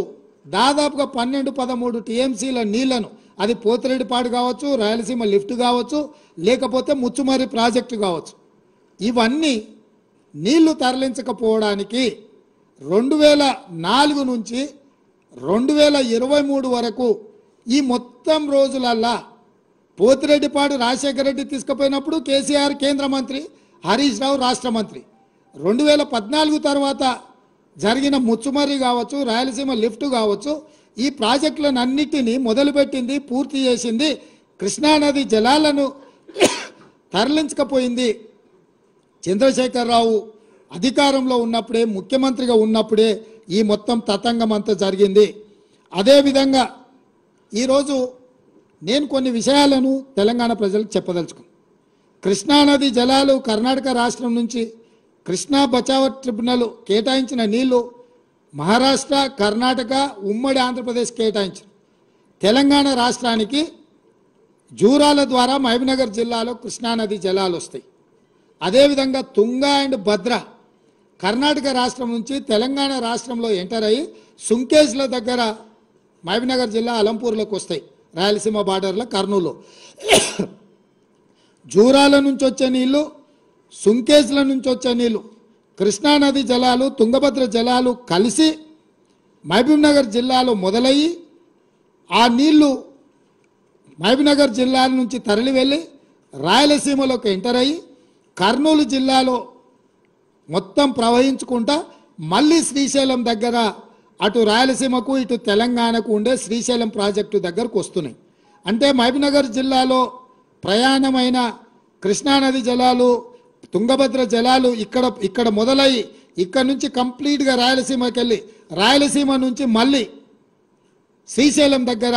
దాదాపుగా 12-13 టీఎంసీల నీళ్లను, అది పోతిరెడ్డిపాడు కావచ్చు, రాయలసీమ లిఫ్ట్ కావచ్చు, లేకపోతే ముచ్చుమర్రి ప్రాజెక్టు కావచ్చు, ఇవన్నీ నీళ్లు తరలించకపోవడానికి 2004 నుంచి 2023 వరకు ఈ మొత్తం రోజులల్లా పోతిరెడ్డిపాడు రాజశేఖర రెడ్డి తీసుకుపోయినప్పుడు కేసీఆర్ కేంద్ర మంత్రి, హరీష్ రావు రాష్ట్ర మంత్రి, 2014 తర్వాత జరిగిన ముచ్చుమర్రి కావచ్చు, రాయలసీమ లిఫ్ట్ కావచ్చు, ఈ ప్రాజెక్టులను అన్నిటినీ మొదలుపెట్టింది, పూర్తి చేసింది, కృష్ణానది జలాలను తరలించకపోయింది చంద్రశేఖరరావు అధికారంలో ఉన్నప్పుడే, ముఖ్యమంత్రిగా ఉన్నప్పుడే ఈ మొత్తం తతంగం అంతా జరిగింది. అదేవిధంగా ఈరోజు నేను కొన్ని విషయాలను తెలంగాణ ప్రజలకు చెప్పదలుచుకున్నాను. కృష్ణానది జలాలు కర్ణాటక రాష్ట్రం నుంచి కృష్ణా బచావ్ ట్రిబ్యునల్ కేటాయించిన నీళ్లు మహారాష్ట్ర, కర్ణాటక, ఉమ్మడి ఆంధ్రప్రదేశ్ కేటాయించారు. తెలంగాణ రాష్ట్రానికి జూరాల ద్వారా మహబూబ్నగర్ జిల్లాలో కృష్ణానది జలాలు వస్తాయి. అదేవిధంగా తుంగ అండ్ భద్ర కర్ణాటక రాష్ట్రం నుంచి తెలంగాణ రాష్ట్రంలో ఎంటర్ అయ్యి సుంకేజ్ల దగ్గర మహబూబ్నగర్ జిల్లా అలంపూర్లోకి వస్తాయి, రాయలసీమ బార్డర్లో కర్నూలు. జూరాల నుంచి వచ్చే నీళ్లు, సుంకేజ్ల నుంచి వచ్చే నీళ్లు, కృష్ణానది జలాలు, తుంగభద్ర జలాలు కలిసి మహబూబ్నగర్ జిల్లాలో మొదలయ్యి ఆ నీళ్లు మహబూబ్నగర్ జిల్లా నుంచి తరలి వెళ్ళి రాయలసీమలోకి ఎంటర్ అయ్యి కర్నూలు జిల్లాలో మొత్తం ప్రవహించుకుంటా మళ్ళీ శ్రీశైలం దగ్గర అటు రాయలసీమకు ఇటు తెలంగాణకు ఉండే శ్రీశైలం ప్రాజెక్టు దగ్గరకు వస్తున్నాయి. అంటే మహబూబ్నగర్ జిల్లాలో ప్రయాణమైన కృష్ణానది జలాలు, తుంగభద్ర జలాలు ఇక్కడ మొదలయ్యి ఇక్కడ నుంచి కంప్లీట్గా రాయలసీమకి వెళ్ళి రాయలసీమ నుంచి మళ్ళీ శ్రీశైలం దగ్గర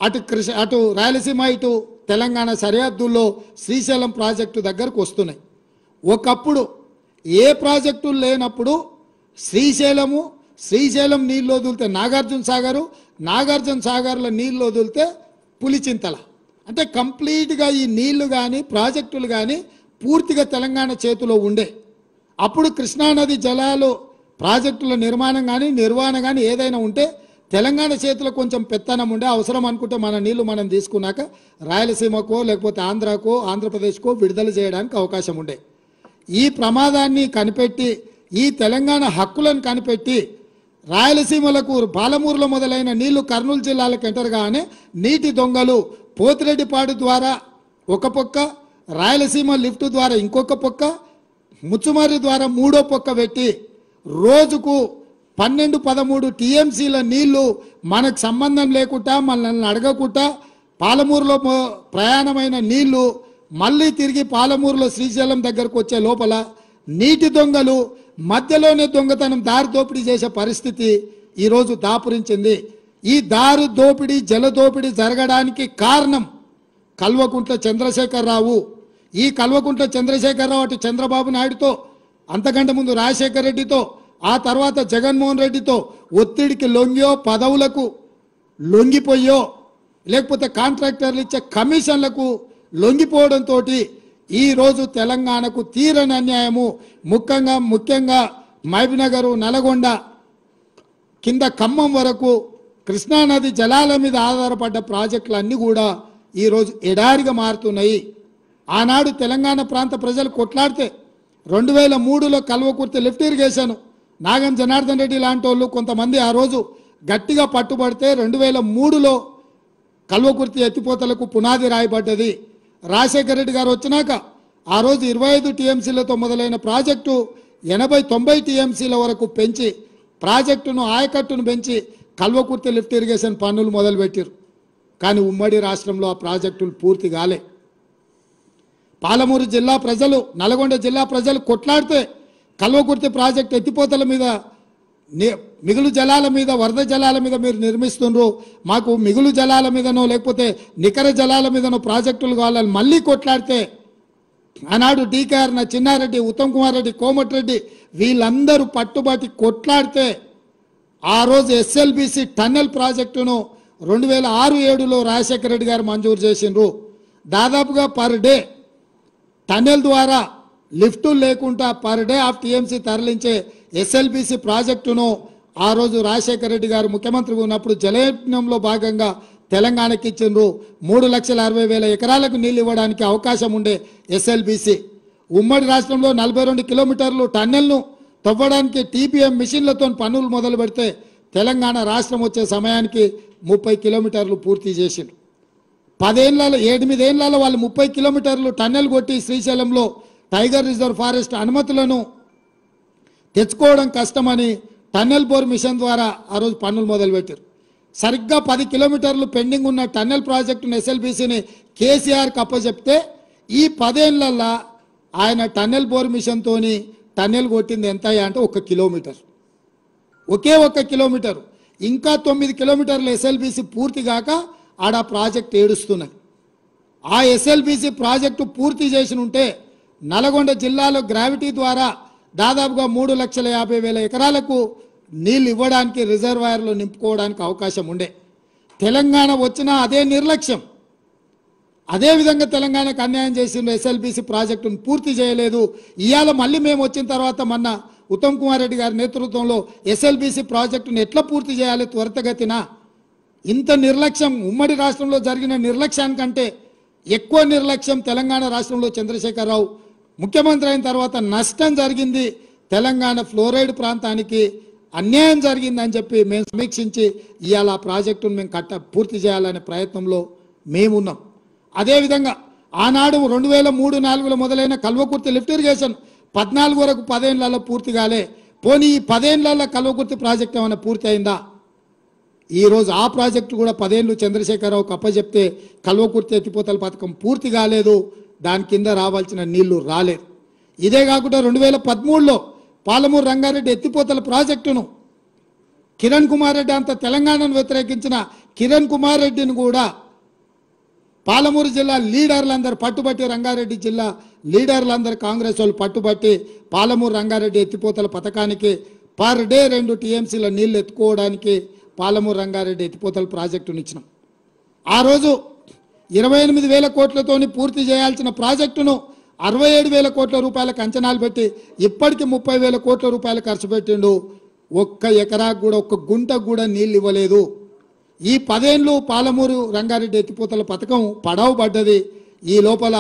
అటు రాయలసీమ ఇటు తెలంగాణ సరిహద్దుల్లో శ్రీశైలం ప్రాజెక్టు దగ్గరకు వస్తున్నాయి. ఒకప్పుడు ఏ ప్రాజెక్టులు లేనప్పుడు శ్రీశైలం నీళ్ళు వదిలితే నాగార్జున సాగర్లో నీళ్ళు వదిలితే పులిచింతల. అంటే కంప్లీట్గా ఈ నీళ్లు కానీ ప్రాజెక్టులు కానీ పూర్తిగా తెలంగాణ చేతిలో ఉండే. అప్పుడు కృష్ణానది జలాలు ప్రాజెక్టుల నిర్మాణం కానీ నిర్వహణ కానీ ఏదైనా ఉంటే తెలంగాణ చేతిలో కొంచెం పెత్తనం ఉండే. అవసరం అనుకుంటే మన నీళ్లు మనం తీసుకున్నాక రాయలసీమకో లేకపోతే ఆంధ్రాకో ఆంధ్రప్రదేశ్కో విడుదల చేయడానికి అవకాశం ఉండే. ఈ ప్రమాదాన్ని కనిపెట్టి, ఈ తెలంగాణ హక్కులను కనిపెట్టి రాయలసీమలకు పాలమూరులో మొదలైన నీళ్లు కర్నూలు జిల్లాలకు ఎంటర్ గానే నీటి దొంగలు పోతిరెడ్డిపాడు ద్వారా ఒక పక్క, రాయలసీమ లిఫ్ట్ ద్వారా ఇంకొక పక్క, ముచ్చుమర్రి ద్వారా మూడో పక్క పెట్టి రోజుకు 12-13 టీఎంసీల నీళ్లు మనకు సంబంధం లేకుండా, మనల్ని అడగకుండా పాలమూరులో ప్రయాణమైన నీళ్లు మళ్ళీ తిరిగి పాలమూరులో శ్రీశైలం దగ్గరకు వచ్చే లోపల నీటి దొంగలు మధ్యలోనే దొంగతనం, దారి దోపిడీ చేసే పరిస్థితి ఈరోజు దాపురించింది. ఈ దారి దోపిడీ, జల దోపిడీ జరగడానికి కారణం కల్వకుంట్ల చంద్రశేఖరరావు. ఈ కల్వకుంట్ల చంద్రశేఖరరావు అటు చంద్రబాబు నాయుడుతో, అంతకంటే ముందు రాజశేఖర రెడ్డితో, ఆ తర్వాత జగన్మోహన్ రెడ్డితో ఒత్తిడికి లొంగియో, పదవులకు లొంగిపోయో, లేకపోతే కాంట్రాక్టర్లు ఇచ్చే కమిషన్లకు లొంగిపోవడంతో ఈరోజు తెలంగాణకు తీరని అన్యాయము. ముఖ్యంగా మహబూబ్నగర్, నల్గొండ కింద ఖమ్మం వరకు కృష్ణానది జలాల మీద ఆధారపడ్డ ప్రాజెక్టులన్నీ కూడా ఈరోజు ఎడారిగా మారుతున్నాయి. ఆనాడు తెలంగాణ ప్రాంత ప్రజలు కొట్లాడితే 2003లో కల్వకుర్తి లిఫ్ట్ ఇరిగేషన్ నాగం జనార్దన్ రెడ్డి లాంటి వాళ్ళు కొంతమంది ఆ రోజు గట్టిగా పట్టుబడితే 2003లో కల్వకుర్తి ఎత్తిపోతలకు పునాది రాయబడ్డది. రాజశేఖర రెడ్డి గారు వచ్చినాక ఆ రోజు 25 టీఎంసీలతో మొదలైన ప్రాజెక్టు 80-90 టీఎంసీల వరకు పెంచి ప్రాజెక్టును, ఆయకట్టును పెంచి కల్వకుర్తి లిఫ్ట్ ఇరిగేషన్ పనులు మొదలుపెట్టారు. కానీ ఉమ్మడి రాష్ట్రంలో ఆ ప్రాజెక్టులు పూర్తి కాలే. పాలమూరు జిల్లా ప్రజలు, నల్గొండ జిల్లా ప్రజలు కొట్లాడితే కల్వకుర్తి ప్రాజెక్టు ఎత్తిపోతల మీద, మిగులు జలాల మీద, వరద జలాల మీద మీరు నిర్మిస్తున్నారు, మాకు మిగులు జలాల మీదనో లేకపోతే నికర జలాల మీదనో ప్రాజెక్టులు కావాలని మళ్ళీ కొట్లాడితే ఆనాడు డీకేఆర్ చిన్నారెడ్డి, ఉత్తమ్ కుమార్ రెడ్డి, కోమటిరెడ్డి వీళ్ళందరూ పట్టుబట్టి కొట్లాడితే ఆ రోజు ఎస్ఎల్బిసి టన్నెల్ ప్రాజెక్టును 2006-07లో రాజశేఖర రెడ్డి గారు మంజూరు చేసిండ్రు. దాదాపుగా పర్ డే టన్నెల్ ద్వారా లిఫ్టులు లేకుండా పర్ డే ఆఫ్ టీఎంసీ తరలించే ఎస్ఎల్బిసి ప్రాజెక్టును ఆ రోజు రాజశేఖర రెడ్డి గారు ముఖ్యమంత్రిగా ఉన్నప్పుడు జలయజ్ఞంలో భాగంగా తెలంగాణకి ఇచ్చిండ్రు. 3,60,000 ఎకరాలకు నీళ్ళు ఇవ్వడానికి అవకాశం ఉండే ఎస్ఎల్బిసి ఉమ్మడి రాష్ట్రంలో 42 కిలోమీటర్లు టన్నెల్ను తవ్వడానికి టీపీఎం మిషన్లతో పనులు మొదలు పెడితే తెలంగాణ రాష్ట్రం వచ్చే సమయానికి 30 కిలోమీటర్లు పూర్తి చేసిండ్రు. 8 ఏళ్లలో వాళ్ళు 30 కిలోమీటర్లు టన్నెల్ కొట్టి శ్రీశైలంలో టైగర్ రిజర్వ్ ఫారెస్ట్ అనుమతులను తెచ్చుకోవడం కష్టమని టన్నెల్ బోర్ మిషన్ ద్వారా ఆ రోజు పనులు మొదలుపెట్టారు. సరిగ్గా 10 కిలోమీటర్లు పెండింగ్ ఉన్న టన్నెల్ ప్రాజెక్టును ఎస్ఎల్బిసిని కేసీఆర్కి అప్పచెప్తే ఈ 10 ఏళ్లలో ఆయన టన్నెల్ బోర్ మిషన్తోని టన్నెల్ కొట్టింది ఎంత అంటే 1 కిలోమీటర్, ఒకే 1 కిలోమీటర్. ఇంకా 9 కిలోమీటర్ల ఎస్ఎల్బిసి పూర్తి కాక ఆడ ప్రాజెక్ట్ ఏడుస్తున్నది. ఆ ఎస్ఎల్బిసి ప్రాజెక్టు పూర్తి చేసి ఉంటే నల్గొండ జిల్లాలో గ్రావిటీ ద్వారా దాదాపుగా 3,50,000 ఎకరాలకు నీళ్ళు ఇవ్వడానికి, రిజర్వాయర్లు నింపుకోవడానికి అవకాశం ఉండే. తెలంగాణ వచ్చిన అదే నిర్లక్ష్యం, అదేవిధంగా తెలంగాణకు అన్యాయం చేసిన ఎస్ఎల్బిసి ప్రాజెక్టును పూర్తి చేయలేదు. ఇవాళ మళ్ళీ మేము వచ్చిన తర్వాత మొన్న ఉత్తమ్ కుమార్ రెడ్డి గారి నేతృత్వంలో ఎస్ఎల్బిసి ప్రాజెక్టును ఎట్లా పూర్తి చేయాలి త్వరితగతిన. ఇంత నిర్లక్ష్యం, ఉమ్మడి రాష్ట్రంలో జరిగిన నిర్లక్ష్యానికంటే ఎక్కువ నిర్లక్ష్యం తెలంగాణ రాష్ట్రంలో చంద్రశేఖరరావు ముఖ్యమంత్రి అయిన తర్వాత నష్టం జరిగింది. తెలంగాణ ఫ్లోరైడ్ ప్రాంతానికి అన్యాయం జరిగిందని చెప్పి మేము సమీక్షించి ఇవాళ ఆ ప్రాజెక్టును మేము పూర్తి చేయాలనే ప్రయత్నంలో మేమున్నాం. అదేవిధంగా ఆనాడు 2003-04లో మొదలైన కల్వకుర్తి లిఫ్ట్ ఇరిగేషన్ 14 వరకు 10 ఏళ్లలో పూర్తి కాలే. పోనీ ఈ 10 ఏళ్లలో కల్వకుర్తి ప్రాజెక్ట్ ఏమైనా పూర్తి అయిందా? ఈరోజు ఆ ప్రాజెక్టు కూడా 10 ఏళ్ళు చంద్రశేఖరరావుకి అప్పచెప్తే కల్వకుర్తి ఎత్తిపోతల పథకం పూర్తి కాలేదు, దాని కింద రావాల్సిన నీళ్లు రాలేదు. ఇదే కాకుండా 2013లో పాలమూరు రంగారెడ్డి ఎత్తిపోతల ప్రాజెక్టును కిరణ్ కుమార్ రెడ్డి, అంత తెలంగాణను వ్యతిరేకించిన కిరణ్ కుమార్ రెడ్డిని కూడా పాలమూరు జిల్లా లీడర్లందరూ పట్టుబట్టి, రంగారెడ్డి జిల్లా లీడర్లందరూ కాంగ్రెస్ వాళ్ళు పట్టుబట్టి పాలమూరు రంగారెడ్డి ఎత్తిపోతల పథకానికి పర్ డే 2 టీఎంసీల నీళ్లు ఎత్తుకోవడానికి పాలమూరు రంగారెడ్డి ఎత్తిపోతల ప్రాజెక్టును ఇచ్చినాం. ఆ రోజు 28,000 కోట్లతోని పూర్తి చేయాల్సిన ప్రాజెక్టును 67,000 కోట్ల రూపాయలకు అంచనాలు పెట్టి ఇప్పటికి 30,000 కోట్ల రూపాయలు ఖర్చు పెట్టిండు. 1 ఎకరాకు కూడా, 1 గుంటకు కూడా నీళ్ళు ఇవ్వలేదు. ఈ 10 ఏళ్ళు పాలమూరు రంగారెడ్డి ఎత్తిపోతల పథకం పడవ పడ్డది. ఈ లోపల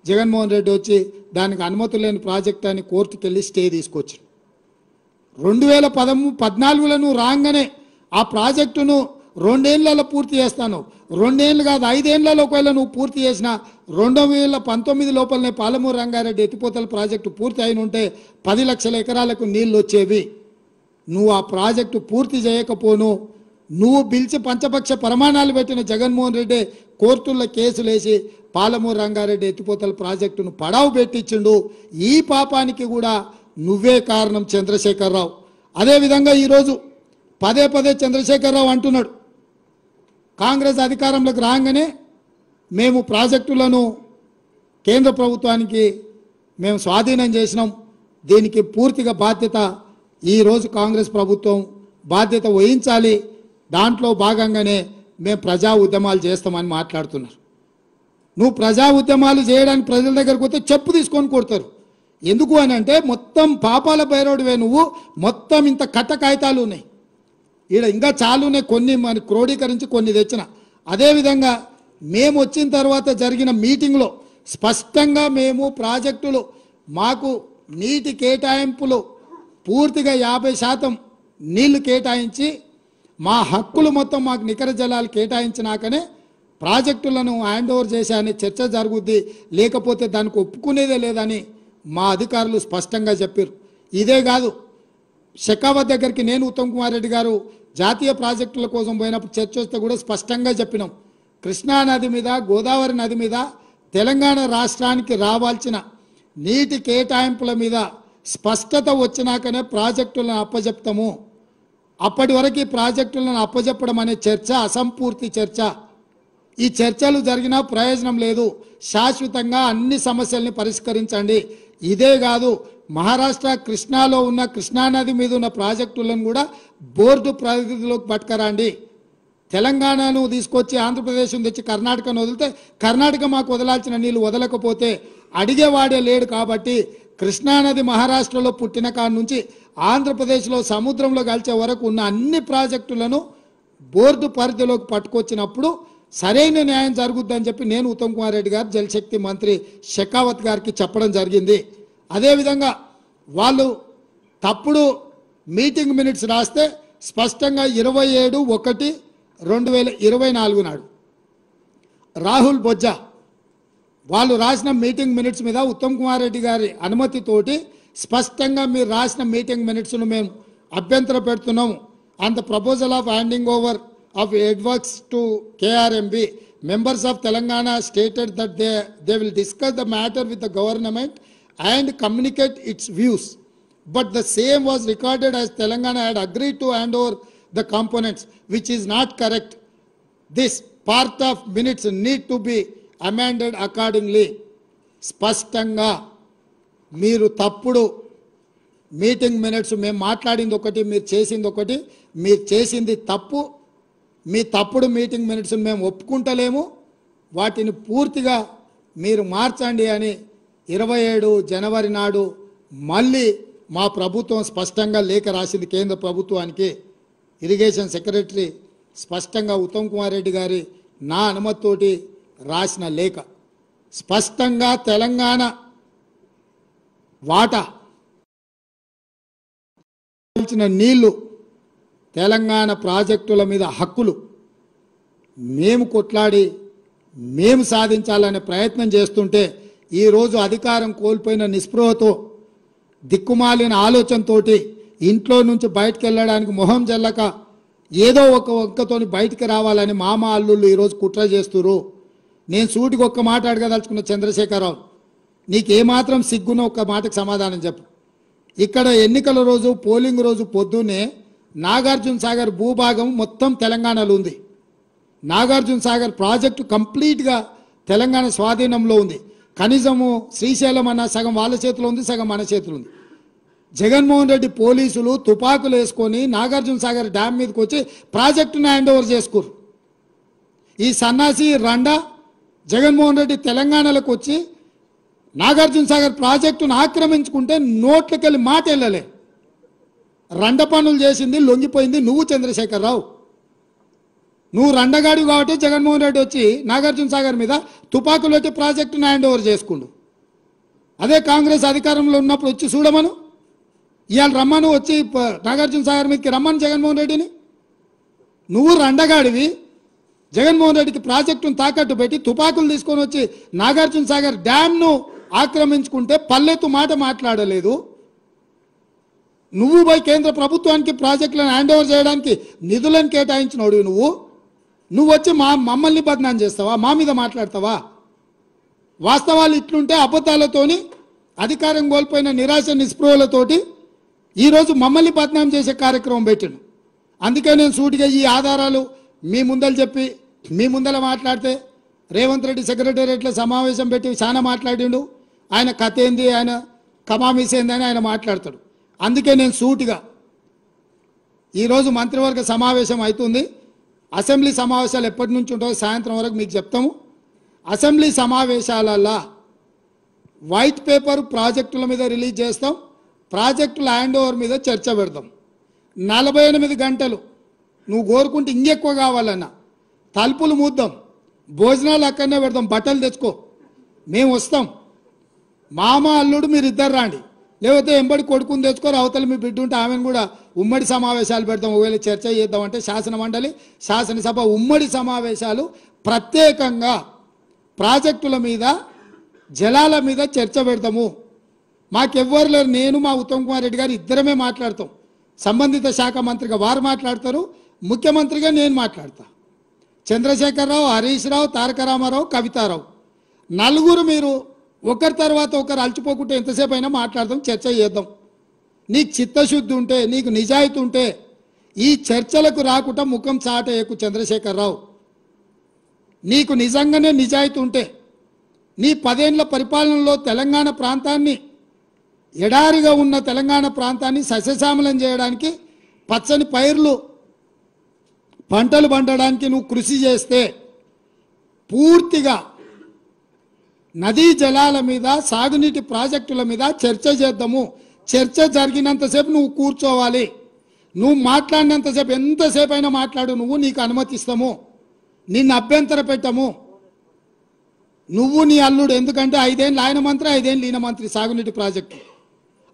జగన్మోహన్ రెడ్డి వచ్చి దానికి అనుమతి లేని ప్రాజెక్ట్ అని కోర్టుకు వెళ్ళి స్టే తీసుకొచ్చి 2014లో రాగానే ఆ ప్రాజెక్టును 2 ఏళ్లలో పూర్తి చేస్తాను, 2 ఏళ్ళు కాదు 5 ఏళ్లలో ఒకవేళ నువ్వు పూర్తి చేసిన 2019 లోపలనే పాలమూరు రంగారెడ్డి ఎత్తిపోతల ప్రాజెక్టు పూర్తి అయిన ఉంటే 10 లక్షల ఎకరాలకు నీళ్ళు వచ్చేవి. నువ్వు ఆ ప్రాజెక్టు పూర్తి చేయకపోను, నువ్వు పిలిచి పంచపక్ష ప్రమాణాలు పెట్టిన జగన్మోహన్ రెడ్డి కోర్టుల్లో కేసులు వేసి పాలమూరు రంగారెడ్డి ఎత్తిపోతల ప్రాజెక్టును పడావు పెట్టించిండు. ఈ పాపానికి కూడా నువ్వే కారణం చంద్రశేఖరరావు. అదేవిధంగా ఈరోజు పదే చంద్రశేఖరరావు అంటున్నాడు, కాంగ్రెస్ అధికారంలోకి రాగానే మేము ప్రాజెక్టులను కేంద్ర ప్రభుత్వానికి మేము స్వాధీనం చేసినాం, దీనికి పూర్తిగా బాధ్యత ఈరోజు కాంగ్రెస్ ప్రభుత్వం బాధ్యత వహించాలి, దాంట్లో భాగంగానే మేము ప్రజా ఉద్యమాలు చేస్తామని మాట్లాడుతున్నారు. నువ్వు ప్రజా ఉద్యమాలు చేయడానికి ప్రజల దగ్గరకు పోతే చెప్పు తీసుకొని కొడతారు. ఎందుకు అని అంటే మొత్తం పాపాల బైరోడివే నువ్వు, మొత్తం ఇంత కట్ట కాగితాలు ఉన్నాయి ఈడ, ఇంకా చాలునే, కొన్ని మరి క్రోడీకరించి కొన్ని తెచ్చిన. అదేవిధంగా మేము వచ్చిన తర్వాత జరిగిన మీటింగ్లో స్పష్టంగా మేము ప్రాజెక్టులు మాకు నీటి కేటాయింపులు పూర్తిగా 50% నీళ్లు కేటాయించి మా హక్కులు మొత్తం మాకు నికర జలాలు కేటాయించినాకనే ప్రాజెక్టులను హ్యాండ్ ఓవర్ చేశాని చర్చ జరుగుద్ది, లేకపోతే దానికి ఒప్పుకునేదే లేదని మా అధికారులు స్పష్టంగా చెప్పారు. ఇదే కాదు, షెకావత్ దగ్గరికి నేను ఉత్తమ్ కుమార్ రెడ్డి గారు జాతీయ ప్రాజెక్టుల కోసం పోయినప్పుడు చర్చ వస్తే కూడా స్పష్టంగా చెప్పినాం, కృష్ణా నది మీద గోదావరి నది మీద తెలంగాణ రాష్ట్రానికి రావాల్సిన నీటి కేటాయింపుల మీద స్పష్టత వచ్చినాకనే ప్రాజెక్టులను అప్పజెప్తాము. అప్పటి వరకు ఈ ప్రాజెక్టులను అప్పజెప్పడం అనే చర్చ అసంపూర్తి చర్చ. ఈ చర్చలు జరిగినా ప్రయోజనం లేదు. శాశ్వతంగా అన్ని సమస్యల్ని పరిష్కరించండి. ఇదే కాదు, మహారాష్ట్ర కృష్ణాలో ఉన్న కృష్ణానది మీద ఉన్న ప్రాజెక్టులను కూడా బోర్డు పరిధిలోకి పట్టుకరండి. తెలంగాణను తీసుకొచ్చి ఆంధ్రప్రదేశ్ను తెచ్చి కర్ణాటకను వదిలితే కర్ణాటక మాకు వదలాల్సిన నీళ్ళు వదలకపోతే అడిగేవాడే లేడు. కాబట్టి కృష్ణానది మహారాష్ట్రలో పుట్టిన కాడ నుంచి ఆంధ్రప్రదేశ్లో సముద్రంలో కలిసే వరకు ఉన్న అన్ని ప్రాజెక్టులను బోర్డు పరిధిలోకి పట్టుకొచ్చినప్పుడు సరైన న్యాయం జరుగుద్దని చెప్పి నేను ఉత్తమ్ కుమార్ రెడ్డి గారు జలశక్తి మంత్రి షెకావత్ గారికి చెప్పడం జరిగింది. అదేవిధంగా వాళ్ళు తప్పుడు మీటింగ్ మినిట్స్ రాస్తే స్పష్టంగా 27/1/2024 నాడు రాహుల్ బొజ్జా వాళ్ళు రాసిన మీటింగ్ మినిట్స్ మీద ఉత్తమ్ కుమార్ రెడ్డి గారి అనుమతితోటి స్పష్టంగా మీరు రాసిన మీటింగ్ మినిట్స్ను మేము అభ్యంతర పెడుతున్నాము. And the proposal of handing over of adworks to KRMB, members of Telangana stated that they will discuss the matter with the government and communicate its views. But the same was recorded as Telangana had agreed to hand over the components, which is not correct. This part of minutes need to be amended accordingly. స్పష్టంగా మీరు తప్పుడు మీటింగ్ మినిట్స్ మేము మాట్లాడింది ఒకటి, మీరు చేసింది ఒకటి. మీరు చేసింది తప్పు. మీ తప్పుడు మీటింగ్ మినిట్స్ మేము ఒప్పుకుంటలేము. వాటిని పూర్తిగా మీరు మార్చండి అని 27 జనవరి నాడు మళ్ళీ మా ప్రభుత్వం స్పష్టంగా లేఖ రాసింది కేంద్ర ప్రభుత్వానికి. ఇరిగేషన్ సెక్రటరీ స్పష్టంగా ఉత్తమ్ కుమార్ రెడ్డి గారి నా అనుమతితోటి రాసిన లేఖ స్పష్టంగా తెలంగాణ వాటా నీళ్లు తెలంగాణ ప్రాజెక్టుల మీద హక్కులు మేము కొట్లాడి మేము సాధించాలనే ప్రయత్నం చేస్తుంటే ఈరోజు అధికారం కోల్పోయిన నిస్పృహతో దిక్కుమాలిన ఆలోచనతోటి ఇంట్లో నుంచి బయటకు వెళ్ళడానికి మొహం జల్లక ఏదో ఒక వంకతోని బయటికి రావాలని మామ అల్లుళ్ళు ఈరోజు కుట్ర చేస్తున్నారు. నేను సూటికి ఒక్క మాట అడగదలుచుకున్న చంద్రశేఖరరావు, నీకేమాత్రం సిగ్గున ఒక్క మాటకు సమాధానం చెప్పు. ఇక్కడ ఎన్నికల రోజు పోలింగ్ రోజు పొద్దున్నే నాగార్జున సాగర్ భూభాగం మొత్తం తెలంగాణలో ఉంది. నాగార్జున సాగర్ ప్రాజెక్టు కంప్లీట్గా తెలంగాణ స్వాధీనంలో ఉంది. కనీసము శ్రీశైలం అన్న సగం వాళ్ళ చేతిలో ఉంది, సగం మన చేతిలో ఉంది. జగన్మోహన్ రెడ్డి పోలీసులు తుపాకులు వేసుకొని నాగార్జున సాగర్ డ్యామ్ మీదకి వచ్చి ప్రాజెక్టును హ్యాండ్ ఓవర్ చేసుకోరు. ఈ సన్నాసి రండా జగన్మోహన్ రెడ్డి తెలంగాణలోకి వచ్చి నాగార్జున సాగర్ ప్రాజెక్టును ఆక్రమించుకుంటే నోట్లకెళ్ళి మాట వెళ్ళలే. రండ పనులు చేసింది లొంగిపోయింది నువ్వు చంద్రశేఖరరావు. నువ్వు రండగాడి కాబట్టి జగన్మోహన్ రెడ్డి వచ్చి నాగార్జున సాగర్ మీద తుపాకులు పెట్టి ప్రాజెక్టును హ్యాండ్ ఓవర్ చేసుకుండు. అదే కాంగ్రెస్ అధికారంలో ఉన్నప్పుడు వచ్చి చూడమను, ఇవాళ రమ్మను, వచ్చి నాగార్జున సాగర్ మీదకి రమ్మను జగన్మోహన్ రెడ్డిని. నువ్వు రండగాడివి జగన్మోహన్ రెడ్డికి ప్రాజెక్టును తాకట్టు పెట్టి తుపాకులు తీసుకొని వచ్చి నాగార్జున సాగర్ డ్యామ్ను ఆక్రమించుకుంటే పల్లెత్తు మాట మాట్లాడలేదు. నువ్వు పోయి కేంద్ర ప్రభుత్వానికి ప్రాజెక్టులను హ్యాండ్ ఓవర్ చేయడానికి నిధులను కేటాయించినోడు నువ్వు వచ్చి మమ్మల్ని బదనాం చేస్తావా, మా మీద మాట్లాడతావా? వాస్తవాలు ఇట్లుంటే అబద్ధాలతోని అధికారం కోల్పోయిన నిరాశ నిస్పృహలతోటి ఈరోజు మమ్మల్ని బదనాం చేసే కార్యక్రమం పెట్టాను. అందుకే నేను సూటిగా ఈ ఆధారాలు మీ ముందలు చెప్పి మీ ముందర మాట్లాడితే రేవంత్ రెడ్డి సెక్రటేరియట్లో సమావేశం పెట్టి చాలా మాట్లాడిండు. ఆయన కథ ఏంది, ఆయన కమామీస్ ఏంది అని ఆయన మాట్లాడతాడు. అందుకే నేను సూటిగా ఈరోజు మంత్రివర్గ సమావేశం అవుతుంది. అసెంబ్లీ సమావేశాలు ఎప్పటి నుంచి ఉంటాయో సాయంత్రం వరకు మీకు చెప్తాము. అసెంబ్లీ సమావేశాలల్లో వైట్ పేపర్ ప్రాజెక్టుల మీద రిలీజ్ చేస్తాం, ప్రాజెక్టుల హ్యాండ్ ఓవర్ మీద చర్చ పెడతాం. 48 గంటలు నువ్వు కోరుకుంటే ఇంకెక్కువ కావాలన్నా తలుపులు మూద్దాం, భోజనాలు అక్కడనే పెడతాం, బట్టలు తెచ్చుకో, మేము వస్తాం. మామ అల్లుడు మీరు ఇద్దరు రాండి, లేకపోతే ఎంబడి కొడుకుని తెచ్చుకోరు, అవతల మీ బిడ్డ ఉంటే ఆమెను కూడా ఉమ్మడి సమావేశాలు పెడతాం. ఒకవేళ చర్చ చేద్దామంటే శాసన మండలి శాసనసభ ఉమ్మడి సమావేశాలు ప్రత్యేకంగా ప్రాజెక్టుల మీద జలాల మీద చర్చ పెడతాము. మాకెవ్వరు లేరు, నేను మా ఉత్తమ్ కుమార్ రెడ్డి గారు ఇద్దరమే మాట్లాడతాం. సంబంధిత శాఖ మంత్రిగా వారు మాట్లాడతారు, ముఖ్యమంత్రిగా నేను మాట్లాడతా. చంద్రశేఖరరావు, హరీష్ రావు, తారక రామారావు, కవితారావు నలుగురు మీరు ఒకరి తర్వాత ఒకరు అలచిపోకుంటే ఎంతసేపు అయినా మాట్లాడదాం, చర్చ చేద్దాం. నీకు చిత్తశుద్ధి ఉంటే, నీకు నిజాయితీ ఉంటే ఈ చర్చలకు రాకుండా ముఖం చాటేయకు చంద్రశేఖరరావు. నీకు నిజంగానే నిజాయితీ ఉంటే నీ 10 ఏళ్ల పరిపాలనలో తెలంగాణ ప్రాంతాన్ని, ఎడారిగా ఉన్న తెలంగాణ ప్రాంతాన్ని సస్యశ్యామలం చేయడానికి, పచ్చని పైర్లు పంటలు పండడానికి నువ్వు కృషి చేస్తే పూర్తిగా నదీ జలాల మీద, సాగునీటి ప్రాజెక్టుల మీద చర్చ చేద్దాము. చర్చ జరిగినంతసేపు నువ్వు కూర్చోవాలి. నువ్వు మాట్లాడినంతసేపు, ఎంతసేపు అయినా మాట్లాడు, నువ్వు, నీకు అనుమతిస్తాము, నిన్ను అభ్యంతర పెట్టము. నువ్వు నీ అల్లుడు, ఎందుకంటే 5 ఏళ్ళు ఆయన మంత్రి, 5 ఏళ్ళు ఈయన మంత్రి సాగునీటి ప్రాజెక్టు,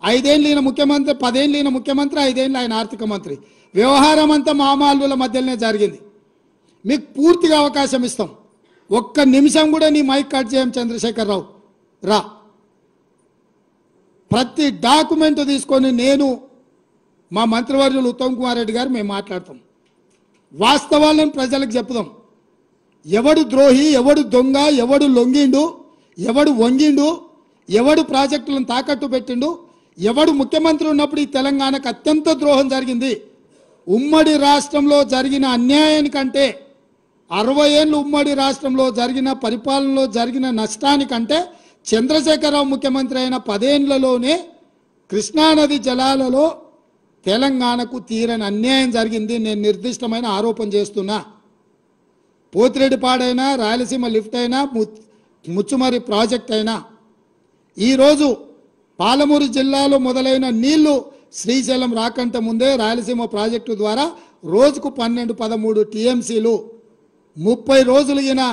5 ఏళ్ళు ఈయన ముఖ్యమంత్రి, 10 ఏళ్ళు ఈయన ముఖ్యమంత్రి, 5 ఏళ్ళు ఆయన ఆర్థిక మంత్రి. వ్యవహారం అంతా మామాళ్ళుల మధ్యలోనే జరిగింది. మీకు పూర్తిగా అవకాశం ఇస్తాం. ఒక్క నిమిషం కూడా నీ మైక్ కట్ చేయం చంద్రశేఖరరావు. రా, ప్రతి డాక్యుమెంట్ తీసుకొని నేను, మా మంత్రివర్యులు ఉత్తమ్ కుమార్ రెడ్డి గారు మేము మాట్లాడతాం. వాస్తవాలను ప్రజలకు చెప్పుదాం. ఎవడు ద్రోహి, ఎవడు దొంగ, ఎవడు లొంగిండు, ఎవడు వంగిండు, ఎవడు ప్రాజెక్టులను తాకట్టు పెట్టిండు, ఎవడు ముఖ్యమంత్రి ఉన్నప్పుడు ఈ తెలంగాణకు అత్యంత ద్రోహం జరిగింది. ఉమ్మడి రాష్ట్రంలో జరిగిన అన్యాయానికంటే, 60 ఏళ్ళు ఉమ్మడి రాష్ట్రంలో జరిగిన పరిపాలనలో జరిగిన నష్టానికంటే చంద్రశేఖరరావు ముఖ్యమంత్రి అయిన 10 ఏళ్లలోనే కృష్ణానది జలాలలో తెలంగాణకు తీరని అన్యాయం జరిగింది. నేను నిర్దిష్టమైన ఆరోపణ చేస్తున్నా. పోతిరెడ్డిపాడైనా, రాయలసీమ లిఫ్ట్ అయినా, ముచ్చుమరి ప్రాజెక్ట్ అయినా, ఈరోజు పాలమూరు జిల్లాలో మొదలైన నీళ్లు శ్రీశైలం రాకంటే ముందే రాయలసీమ ప్రాజెక్టు ద్వారా రోజుకు 12-13 టీఎంసీలు, 30 రోజులు ఈయన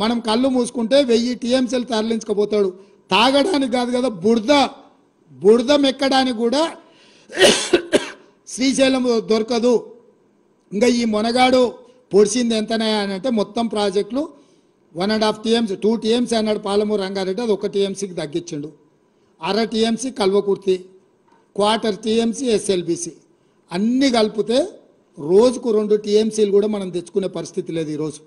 మనం కళ్ళు మూసుకుంటే 1000 టీఎంసీలు తరలించకపోతాడు. తాగడానికి కాదు కదా, బురద మెక్కడానికి కూడా శ్రీశైలం దొరకదు. ఇంకా ఈ మొనగాడు పొడిచింది ఎంతనే అని అంటే మొత్తం ప్రాజెక్టులు 1.5 టీఎంసీ, 2 టీఎంసీ అన్నాడు పాలమూరు రంగారెడ్డి, అది 1 టీఎంసీకి తగ్గించిండు. 1/2 టీఎంసీ కల్వకుర్తి, 1/4 టీఎంసీ ఎస్ఎల్బిసి, అన్నీ కలిపితే రోజుకు 2 టీఎంసీలు కూడా మనం తెచ్చుకునే పరిస్థితి లేదు. ఈరోజు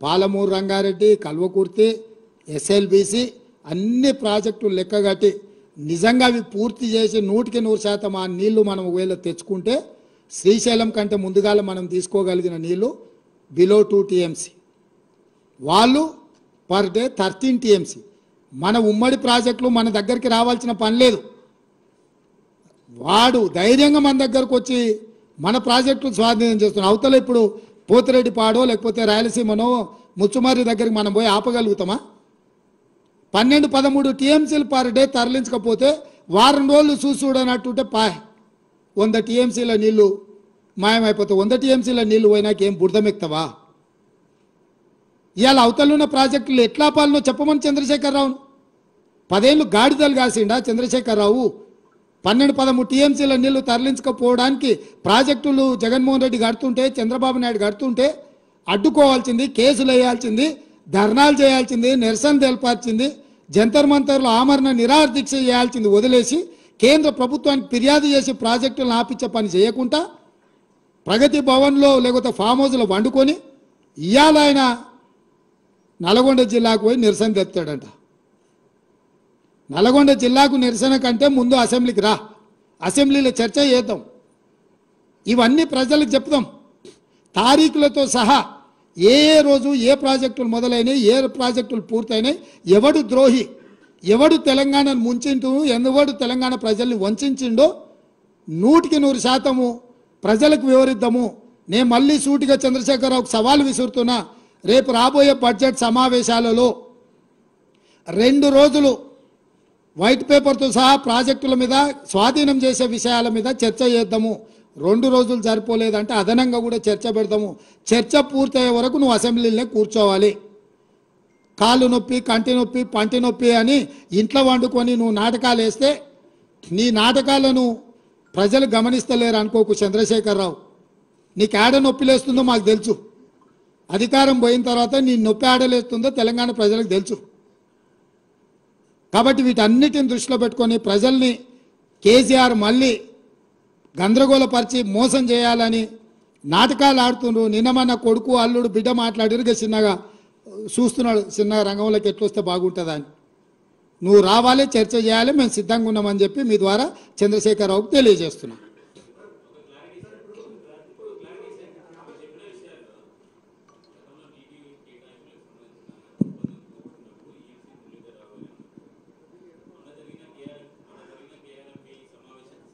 పాలమూరు రంగారెడ్డి, కల్వకుర్తి, ఎస్ఎల్బిసి అన్ని ప్రాజెక్టులు లెక్కగట్టి నిజంగా అవి పూర్తి చేసి 100% ఆ నీళ్లు మనం ఒకవేళ తెచ్చుకుంటే శ్రీశైలం కంటే ముందుగా మనం తీసుకోగలిగిన నీళ్లు బిలో 2 టీఎంసీ, వాళ్ళు పర్ డే 13 టీఎంసీ. మన ఉమ్మడి ప్రాజెక్టులు మన దగ్గరికి రావాల్సిన పని లేదు. వాడు ధైర్యంగా మన దగ్గరకు వచ్చి మన ప్రాజెక్టులు స్వాధీనం చేస్తున్నాం. అవతల ఇప్పుడు పోతిరెడ్డిపాడో లేకపోతే రాయలసీమనో ముచ్చుమారి దగ్గరికి మనం పోయి ఆపగలుగుతామా? 12-13 టీఎంసీలు పర్ డే తరలించకపోతే వారం రోజులు చూడనట్టుంటే 100 టీఎంసీల నీళ్లు మాయమైపోతాయి. 100 టీఎంసీల నీళ్లు పోయినాక ఏం బురదమెక్తావా? ఇవాళ అవతలున్న ప్రాజెక్టులు ఎట్లా పాలనో చెప్పమని చంద్రశేఖరరావును. 10 ఏళ్ళు గాడిదలు కాసిండా చంద్రశేఖరరావు? 12-13 టీఎంసీల నీళ్లు తరలించకపోవడానికి ప్రాజెక్టులు జగన్మోహన్ రెడ్డి కడుతుంటే, చంద్రబాబు నాయుడు కడుతుంటే అడ్డుకోవాల్సింది, కేసులు వేయాల్సింది, ధర్నాలు చేయాల్సింది, నిరసన తెలపాల్సింది, జంతర్ మంతర్లో ఆమరణ నిరాహార దీక్ష చేయాల్సింది వదిలేసి కేంద్ర ప్రభుత్వానికి ఫిర్యాదు చేసి ప్రాజెక్టులను ఆపించే పని చేయకుండా ప్రగతి భవన్లో లేకపోతే ఫామ్ హౌస్లో వండుకొని ఇవాళ ఆయన నల్గొండ జిల్లాకు పోయి నిరసన తెస్తాడంట. నల్గొండ జిల్లాకు నిరసన కంటే ముందు అసెంబ్లీకి రా, అసెంబ్లీలో చర్చ చేద్దాం, ఇవన్నీ ప్రజలకు చెప్దాం తారీఖులతో సహా. ఏ రోజు ఏ ప్రాజెక్టులు మొదలైనవి, ఏ ప్రాజెక్టులు పూర్తయినాయి, ఎవడు ద్రోహి, ఎవడు తెలంగాణను ముంచిండు, ఎవడు తెలంగాణ ప్రజల్ని వంచిండో 100% ప్రజలకు వివరిద్దాము. నేను మళ్ళీ సూటిగా చంద్రశేఖరరావుకు సవాల్ విసురుతున్నా. రేపు రాబోయే బడ్జెట్ సమావేశాలలో 2 రోజులు వైట్ పేపర్తో సహా ప్రాజెక్టుల మీద, స్వాధీనం చేసే విషయాల మీద చర్చ చేద్దాము. 2 రోజులు సరిపోలేదంటే అదనంగా కూడా చర్చ పెడదాము. చర్చ పూర్తయ్యే వరకు నువ్వు అసెంబ్లీలోనే కూర్చోవాలి. కాళ్ళు నొప్పి, కంటి నొప్పి, పంటి నొప్పి అని ఇంట్లో వండుకొని నువ్వు నాటకాలు వేస్తే నీ నాటకాలను ప్రజలు గమనిస్తలేరు అనుకోకు చంద్రశేఖరరావు. నీకు ఆడ నొప్పి లేస్తుందో మాకు తెలుసు. అధికారం పోయిన తర్వాత నీ నొప్పి ఆడలేస్తుందో తెలంగాణ ప్రజలకు తెలుసు. కాబట్టి వీటన్నిటిని దృష్టిలో పెట్టుకొని ప్రజల్ని కేసీఆర్ మళ్ళీ గందరగోళపరిచి మోసం చేయాలని నాటకాలు ఆడుతుండ్రు. నిన్న మన కొడుకు అల్లుడు బిడ్డ మాట్లాడిరుగా చిన్నగా చూస్తున్నాడు, చిన్నగా రంగంలోకి ఎట్లొస్తే బాగుంటుందా అని. నువ్వు రావాలి, చర్చ చేయాలి, మేము సిద్ధంగా ఉన్నామని చెప్పి మీ ద్వారా చంద్రశేఖరరావుకు తెలియజేస్తున్నాం.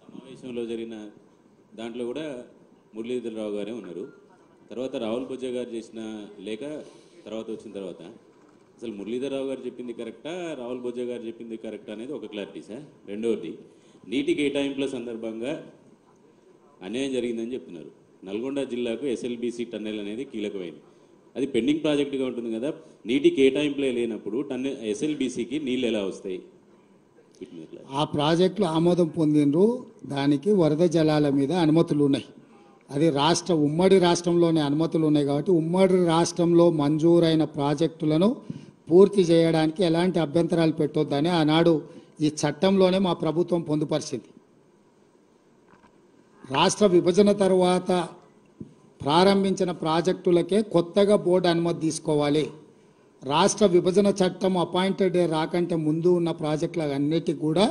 సమావేశంలో జరిగిన దాంట్లో కూడా మురళీధరరావు గారే ఉన్నారు. తర్వాత రాహుల్ బొజ్జా గారు చేసిన లేఖ తర్వాత వచ్చిన తర్వాత అసలు మురళీధరరావు గారు చెప్పింది కరెక్టా, రాహుల్ బొజ్జా గారు చెప్పింది కరెక్టా అనేది ఒక క్లారిటీ సార్. రెండవది, నీటి కేటాయింపుల సందర్భంగా అన్యాయం జరిగిందని చెప్తున్నారు. నల్గొండ జిల్లాకు ఎస్ఎల్బీసీ టన్నెల్ అనేది కీలకమైంది. అది పెండింగ్ ప్రాజెక్టుగా ఉంటుంది కదా. నీటి కేటాయింపులే లేనప్పుడు ఎస్ఎల్బీసీకి నీళ్ళు ఎలా వస్తాయి? ఆ ప్రాజెక్టులు ఆమోదం పొందినరు, దానికి వరద జలాల మీద అనుమతులు ఉన్నాయి. అది ఉమ్మడి రాష్ట్రంలోనే అనుమతులు ఉన్నాయి కాబట్టి ఉమ్మడి రాష్ట్రంలో మంజూరైన ప్రాజెక్టులను పూర్తి చేయడానికి ఎలాంటి అభ్యంతరాలు పెట్టొద్దని ఆనాడు ఈ చట్టంలోనే మా ప్రభుత్వం పొందుపరిచింది. రాష్ట్ర విభజన తర్వాత ప్రారంభించిన ప్రాజెక్టులకే కొత్తగా బోర్డు అనుమతి తీసుకోవాలి. రాష్ట్ర విభజన చట్టం అపాయింటెడ్ డే రాకంటే ముందు ఉన్న ప్రాజెక్టులన్నిటికీ కూడా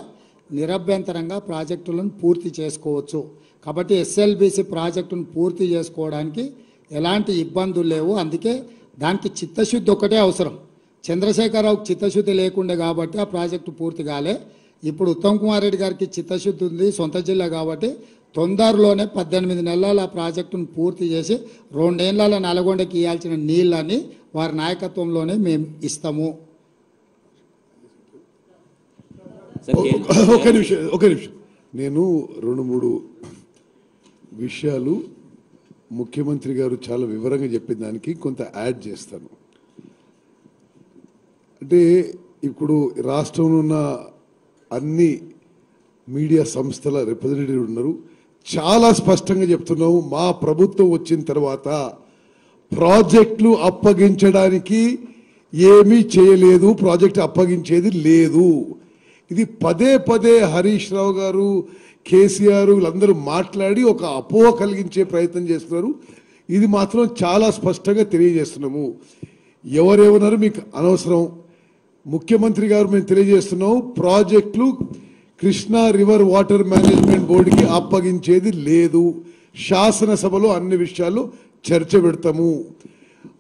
నిరభ్యంతరంగా ప్రాజెక్టులను పూర్తి చేసుకోవచ్చు. కాబట్టి ఎస్ఎల్బీసీ ప్రాజెక్టును పూర్తి చేసుకోవడానికి ఎలాంటి ఇబ్బందులు లేవు. అందుకే దానికి చిత్తశుద్ధి ఒకటే అవసరం. చంద్రశేఖరరావుకి చిత్తశుద్ధి లేకుండే కాబట్టి ఆ ప్రాజెక్టు పూర్తి కాలే. ఇప్పుడు ఉత్తమ్ కుమార్ రెడ్డి గారికి చిత్తశుద్ధి ఉంది, సొంత జిల్లా కాబట్టి తొందరలోనే 18 నెలల ఆ ప్రాజెక్టును పూర్తి చేసి 2 ఏళ్ల నల్గొండకి ఇవ్వాల్సిన నీళ్ళని వారి నాయకత్వంలోనే మేము ఇస్తాము. ఒక నిమిషం నేను 2-3 విషయాలు ముఖ్యమంత్రి గారు చాలా వివరంగా చెప్పిన దానికి కొంత యాడ్ చేస్తాను. అంటే ఇప్పుడు రాష్ట్రంలో ఉన్న అన్ని మీడియా సంస్థల రిప్రజెంటేటివ్ ఉన్నారు. చాలా స్పష్టంగా చెప్తున్నాము, మా ప్రభుత్వం వచ్చిన తర్వాత ప్రాజెక్టులు అప్పగించడానికి ఏమీ చేయలేదు, ప్రాజెక్టు అప్పగించేది లేదు. ఇది పదే హరీష్ రావు గారు, కేసీఆర్ వీళ్ళందరూ మాట్లాడి ఒక అపోహ కలిగించే ప్రయత్నం చేస్తున్నారు. ఇది మాత్రం చాలా స్పష్టంగా తెలియజేస్తున్నాము. ఎవరేమన్నారు మీకు అనవసరం. ముఖ్యమంత్రి గారు మేము తెలియజేస్తున్నాము, ప్రాజెక్టులు కృష్ణా రివర్ వాటర్ మేనేజ్మెంట్ బోర్డుకి అప్పగించేది లేదు. శాసనసభలో అన్ని విషయాలు చర్చ పెడతాము.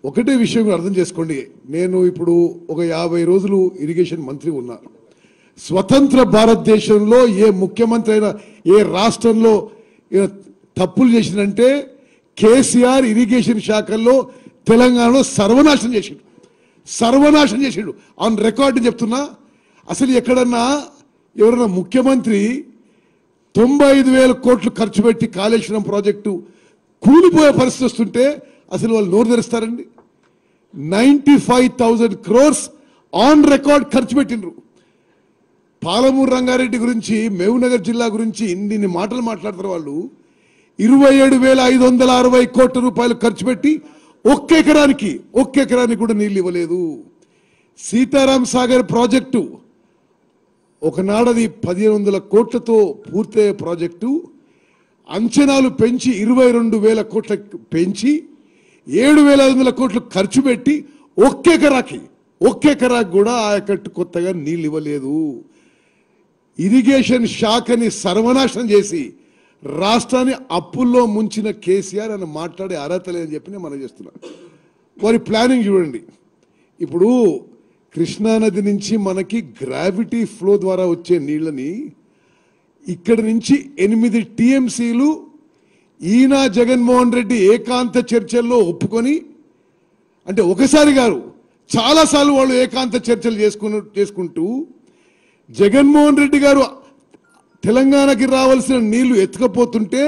ఒకటే విషయం అర్థం చేసుకోండి, నేను ఇప్పుడు ఒక 50 రోజులు ఇరిగేషన్ మంత్రి ఉన్నా. స్వతంత్ర భారతదేశంలో ఏ ముఖ్యమంత్రి అయినా ఏ రాష్ట్రంలో తప్పులు చేసినంటే కేసీఆర్ ఇరిగేషన్ శాఖల్లో తెలంగాణలో సర్వనాశనం చేసిండు. ఆన్ రికార్డు చెప్తున్నా. అసలు ఎక్కడన్నా ఎవరన్నా ముఖ్యమంత్రి 95,000 కోట్లు ఖర్చు పెట్టి కాళేశ్వరం ప్రాజెక్టు కూలిపోయే పరిస్థితి వస్తుంటే అసలు వాళ్ళు నోరు తెరుస్తారండి? 95,000 crores ఆన్ రికార్డ్ ఖర్చు పెట్టిండ్రు. పాలమూరు రంగారెడ్డి గురించి, మహబూబ్నగర్ జిల్లా గురించి ఇన్ని మాటలు మాట్లాడతారు వాళ్ళు. 27,560 కోట్ల రూపాయలు ఖర్చు పెట్టి ఒక్క ఎకరానికి కూడా నీళ్ళు ఇవ్వలేదు. సీతారాం సాగర్ ప్రాజెక్టు ఒకనాడది 1,500 కోట్లతో పూర్తయ్యే ప్రాజెక్టు అంచనాలు పెంచి 22,000 కోట్ల పెంచి 7,500 కోట్లు ఖర్చు పెట్టి ఒక్క ఎకరాకి కూడా ఆయకట్టు కొత్తగా నీళ్ళు ఇవ్వలేదు. ఇరిగేషన్ శాఖని సర్వనాశనం చేసి రాష్ట్రాన్ని అప్పుల్లో ముంచిన కేసీఆర్ అని మాట్లాడే అర్హత లేదని చెప్పి నేను మనం చేస్తున్నాను. వారి ప్లానింగ్ చూడండి. ఇప్పుడు కృష్ణానది నుంచి మనకి గ్రావిటీ ఫ్లో ద్వారా వచ్చే నీళ్ళని ఇక్కడి నుంచి 8 టీఎంసీలు ఈయన జగన్మోహన్ రెడ్డి ఏకాంత చర్చల్లో ఒప్పుకొని, అంటే ఒకసారి గారు చాలాసార్లు వాళ్ళు ఏకాంత చర్చలు చేసుకుంటూ జగన్మోహన్ రెడ్డి గారు తెలంగాణకి రావాల్సిన నీళ్లు ఎత్తుకపోతుంటే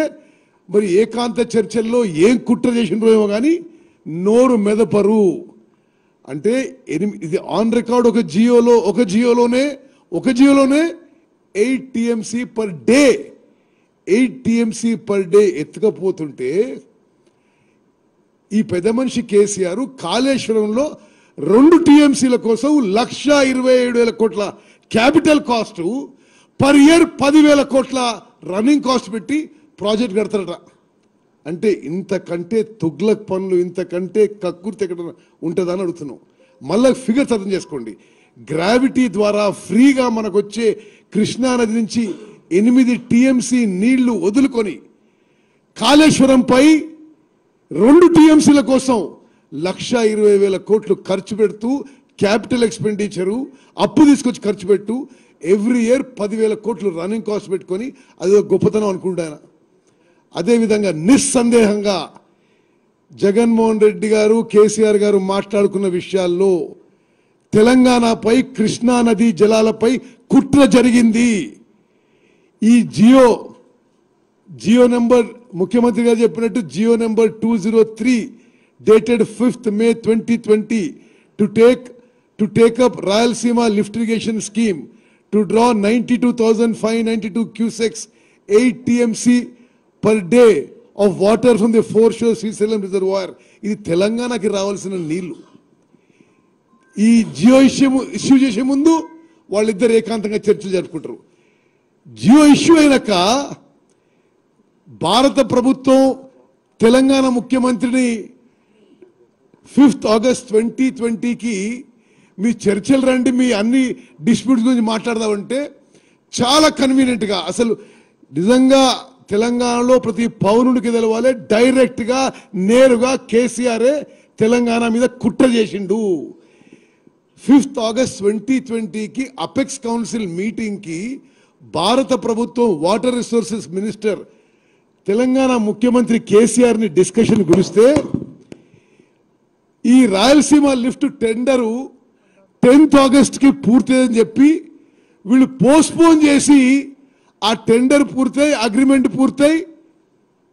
మరి ఏకాంత చర్చల్లో ఏం కుట్ర చేసిండ్రో ఏమో కానీ నోరు మెదపరు. అంటే ఇది ఆన్ రికార్డ్. ఒక జియోలోనే 8 టీఎంసీ పర్ డే ఎత్తుకపోతుంటే ఈ పెద్ద మనిషి కేసీఆర్ కాళేశ్వరంలో 2 టీఎంసీల కోసం 1,27,000 కోట్ల క్యాపిటల్ కాస్ట్, పర్ ఇయర్ 10,000 కోట్ల రన్నింగ్ కాస్ట్ పెట్టి ప్రాజెక్ట్ కడతారట. అంటే ఇంతకంటే తుగ్లక్ పనులు, ఇంతకంటే కక్కుర్తి ఎక్కడ ఉంటుందని అడుగుతున్నాం. మళ్ళీ ఫిగర్స్ అర్థం చేసుకోండి. గ్రావిటీ ద్వారా ఫ్రీగా మనకు వచ్చే కృష్ణానది నుంచి 8 టీఎంసీ నీళ్లు వదులుకొని కాళేశ్వరంపై 2 టీఎంసీల కోసం 1,20,000 కోట్లు ఖర్చు పెడుతూ క్యాపిటల్ ఎక్స్పెండిచరు అప్పు తీసుకొచ్చి ఖర్చు పెట్టు ఎవ్రీ ఇయర్ 10,000 కోట్లు రన్నింగ్ కాస్ట్ పెట్టుకొని అది గొప్పతనం అనుకుంటాను. అదేవిధంగా నిస్సందేహంగా జగన్మోహన్ రెడ్డి గారు, కేసీఆర్ గారు మాట్లాడుకున్న విషయాల్లో తెలంగాణపై, కృష్ణా నదీ జలాలపై కుట్ర జరిగింది. ఈ జియో నెంబర్ ముఖ్యమంత్రి గారు చెప్పినట్టు Jio number 203 dated 5th May 2020 to take up Rayalaseema lift irrigation scheme to draw 92,592 cusecs 8 TMC per day of water from the foreshore Srisalem reservoir. ఇది తెలంగాణకి రావాల్సిన నీళ్లు. ఈ జియో ఇష్యూ చేసే ముందు వాళ్ళిద్దరు ఏకాంతంగా చర్చలు జరుపుకుంటారు. జియో ఇష్యూ అయినాక భారత ప్రభుత్వం తెలంగాణ ముఖ్యమంత్రిని 5th August 2020కి మీ చర్చలు రండి, మీ అన్ని డిస్ప్యూట్స్ గురించి మాట్లాడదామంటే చాలా కన్వీనియంట్గా, అసలు నిజంగా తెలంగాణలో ప్రతి పౌరునికి తెలవాలి, డైరెక్ట్గా నేరుగా కేసీఆరే తెలంగాణ మీద కుట్ర చేసిండు. 5th August 2020కి అపెక్స్ కౌన్సిల్ మీటింగ్కి భారత ప్రభుత్వం వాటర్ రిసోర్సెస్ మినిస్టర్ తెలంగాణ ముఖ్యమంత్రి కేసీఆర్ని డిస్కషన్ పిలిస్తే ఈ రాయలసీమ లిఫ్ట్ టెండరు 10th Augustకి పూర్తయిందని చెప్పి వీళ్ళు పోస్ట్పోన్ చేసి ఆ టెండర్ పూర్తయి, అగ్రిమెంట్ పూర్తయి,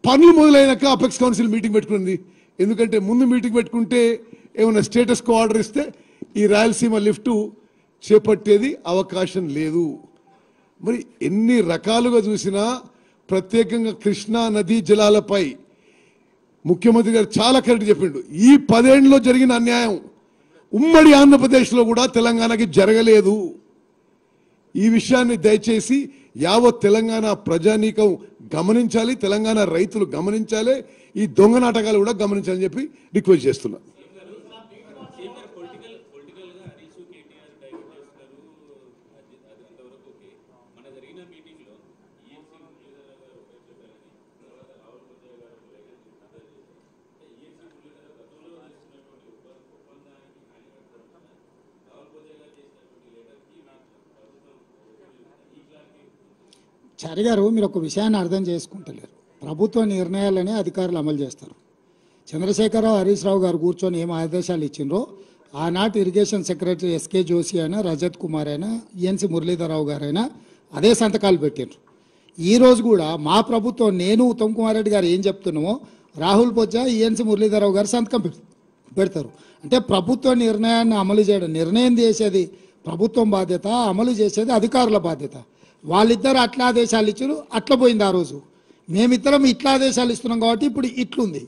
పనులు మొదలైనాక అపెక్స్ కౌన్సిల్ మీటింగ్ పెట్టుకుంది. ఎందుకంటే ముందు మీటింగ్ పెట్టుకుంటే ఏమైనా స్టేటస్ కో ఆర్డర్ ఇస్తే ఈ రాయలసీమ లిఫ్ట్ చేపట్టేది అవకాశం లేదు. మరి ఎన్ని రకాలుగా చూసినా ప్రత్యేకంగా కృష్ణా నదీ జలాలపై ముఖ్యమంత్రి గారు చాలా కరెక్ట్ చెప్పిండు. ఈ 10 ఏళ్లలో జరిగిన అన్యాయం ఉమ్మడి ఆంధ్రప్రదేశ్లో కూడా తెలంగాణకి జరగలేదు. ఈ విషయాన్ని దయచేసి యావత్ తెలంగాణ ప్రజానీకం గమనించాలి, తెలంగాణ రైతులు గమనించాలి, ఈ దొంగ నాటకాలు కూడా గమనించాలని చెప్పి రిక్వెస్ట్ చేస్తున్నా. చారి గారు, మీరు ఒక విషయాన్ని అర్థం చేసుకుంటలేరు. ప్రభుత్వ నిర్ణయాలనే అధికారులు అమలు చేస్తారు. చంద్రశేఖరరావు, హరీష్ రావు గారు కూర్చొని ఏం ఆదేశాలు ఇచ్చిండ్రో ఆనాటి ఇరిగేషన్ సెక్రటరీ ఎస్కే జోషి అయినా, రజత్ కుమార్ అయినా, ఈఎన్సి మురళీధరరావు గారైనా అదే సంతకాలు పెట్టిండ్రు. ఈరోజు కూడా మా ప్రభుత్వం, నేను ఉత్తమ్ కుమార్ రెడ్డి గారు ఏం చెప్తున్నామో రాహుల్ పొజ్జా, ఈఎన్సి మురళీధరరావు గారు సంతకం పెడతారు. అంటే ప్రభుత్వ నిర్ణయాన్ని అమలు చేయడం, నిర్ణయం చేసేది ప్రభుత్వం బాధ్యత, అమలు చేసేది అధికారుల బాధ్యత. వాళ్ళిద్దరు అట్లా ఆదేశాలు ఇచ్చారు, అట్లా పోయింది. ఆ రోజు మేమిద్దరం ఇట్లా ఆదేశాలు ఇస్తున్నాం కాబట్టి ఇప్పుడు ఇట్లుంది.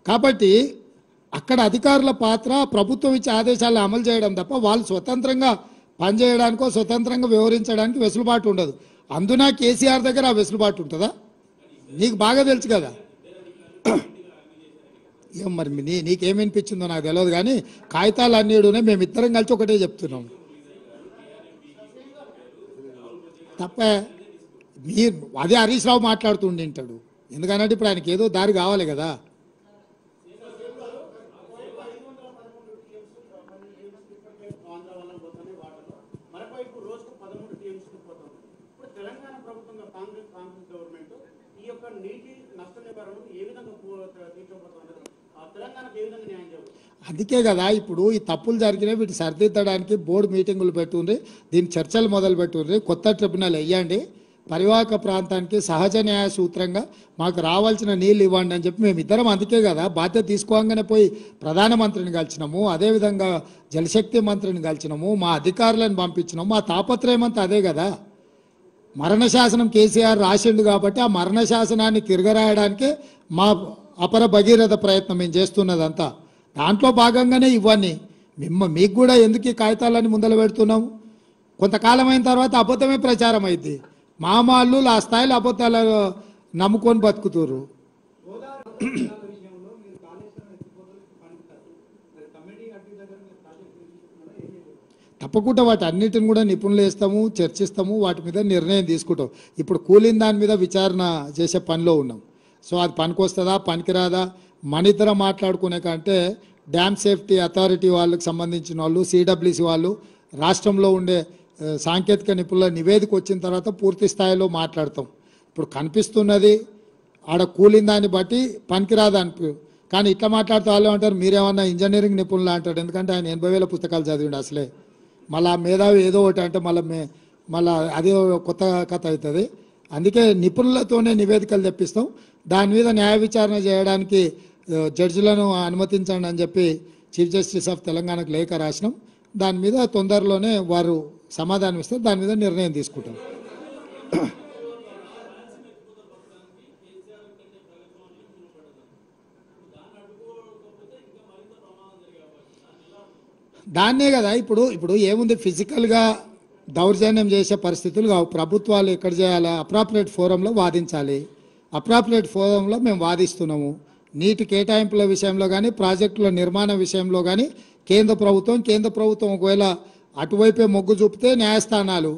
కాబట్టి అక్కడ అధికారుల పాత్ర ప్రభుత్వం ఇచ్చే ఆదేశాలను అమలు చేయడం తప్ప వాళ్ళు స్వతంత్రంగా పనిచేయడానికో స్వతంత్రంగా వ్యవహరించడానికి వెసులుబాటు ఉండదు. అందున కేసీఆర్ దగ్గర ఆ వెసులుబాటు ఉంటుందా? నీకు బాగా తెలుసు కదా. ఏం మరి నీకేమనిపించిందో నాకు తెలియదు, కానీ కాగితాలు అన్నిడునే మేమిద్దరం కలిసి ఒకటే చెప్తున్నాం తప్ప. మీరు అదే హరీష్ రావు మాట్లాడుతుంటాడు, ఎందుకనంటే ఇప్పుడు ఆయనకి ఏదో దారి కావాలి కదా. అందుకే కదా ఇప్పుడు ఈ తప్పులు జరిగినాయి, వీటి సరిదిద్దడానికి బోర్డు మీటింగులు పెట్టుండ్రి, దీని చర్చలు మొదలు పెట్టుండ్రి, కొత్త ట్రిబ్యునల్ వేయండి, పరివాహక ప్రాంతానికి సహజ న్యాయ సూత్రంగా మాకు రావాల్సిన నీళ్ళు ఇవ్వండి అని చెప్పి మేమిద్దరం అందుకే కదా బాధ్యత తీసుకోగానే పోయి ప్రధానమంత్రిని కలిసినాము, అదేవిధంగా జలశక్తి మంత్రిని కలిసినాము, మా అధికారులను పంపించినాము. మా తాపత్రయం అంతా అదే కదా. మరణ శాసనం కేసీఆర్ రాసిండు కాబట్టి ఆ మరణ శాసనాన్ని తిరగరాయడానికే మా అపర భగీరథ ప్రయత్నం మేము చేస్తున్నదంతా. దాంట్లో భాగంగానే ఇవన్నీ మీకు కూడా ఎందుకు ఈ కాగితాలన్నీ ముందర పెడుతున్నాము. కొంతకాలం అయిన తర్వాత అబద్ధమే ప్రచారం అయింది. మామాళ్ళు ఆ స్థాయిలో అబద్ధాలు నమ్ముకొని బతుకుతారు. తప్పకుండా వాటి అన్నిటిని కూడా నిపుణులు వేస్తాము, చర్చిస్తాము, వాటి మీద నిర్ణయం తీసుకుంటాం. ఇప్పుడు కూలిన దాని మీద విచారణ చేసే పనిలో ఉన్నాం. సో అది పనికొస్తుందా పనికిరాదా మన ఇద్దరం మాట్లాడుకునే కంటే డ్యామ్ సేఫ్టీ అథారిటీ వాళ్ళకి సంబంధించిన వాళ్ళు, సిడబ్ల్యూసి వాళ్ళు, రాష్ట్రంలో ఉండే సాంకేతిక నిపుణుల నివేదిక వచ్చిన తర్వాత పూర్తి స్థాయిలో మాట్లాడతాం. ఇప్పుడు కనిపిస్తున్నది ఆడ కూలిన దాన్ని బట్టి పనికిరాదు అనిపి, కానీ ఇట్లా మాట్లాడుతూ వాళ్ళు అంటారు మీరేమన్నా ఇంజనీరింగ్ నిపుణులు అంటాడు. ఎందుకంటే ఆయన 80,000 పుస్తకాలు చదివిండు అసలే. మళ్ళీ మేధావి ఏదో ఒకటి అంటే మళ్ళీ అదే కొత్త కథ అవుతుంది. అందుకే నిపుణులతోనే నివేదికలు తెప్పిస్తాం. దాని మీద న్యాయ విచారణ చేయడానికి జడ్జిలను అనుమతించండి అని చెప్పి చీఫ్ జస్టిస్ ఆఫ్ తెలంగాణకు లేఖ రాసినాం. దాని మీద తొందరలోనే వారు సమాధానం ఇస్తారు. దాని మీద నిర్ణయం తీసుకుంటాం. దాన్నే కదా ఇప్పుడు ఏముంది, ఫిజికల్గా దౌర్జన్యం చేసే పరిస్థితులు కావు. ప్రభుత్వాలు ఎక్కడ చేయాలా, అప్రాప్రియేట్ ఫోరంలో వాదించాలి. అప్రాప్రియేట్ ఫోరంలో మేము వాదిస్తున్నాము. నీటి కేటాయింపుల విషయంలో కానీ, ప్రాజెక్టుల నిర్మాణ విషయంలో కానీ కేంద్ర ప్రభుత్వం ఒకవేళ అటువైపే మొగ్గు చూపితే న్యాయస్థానాలు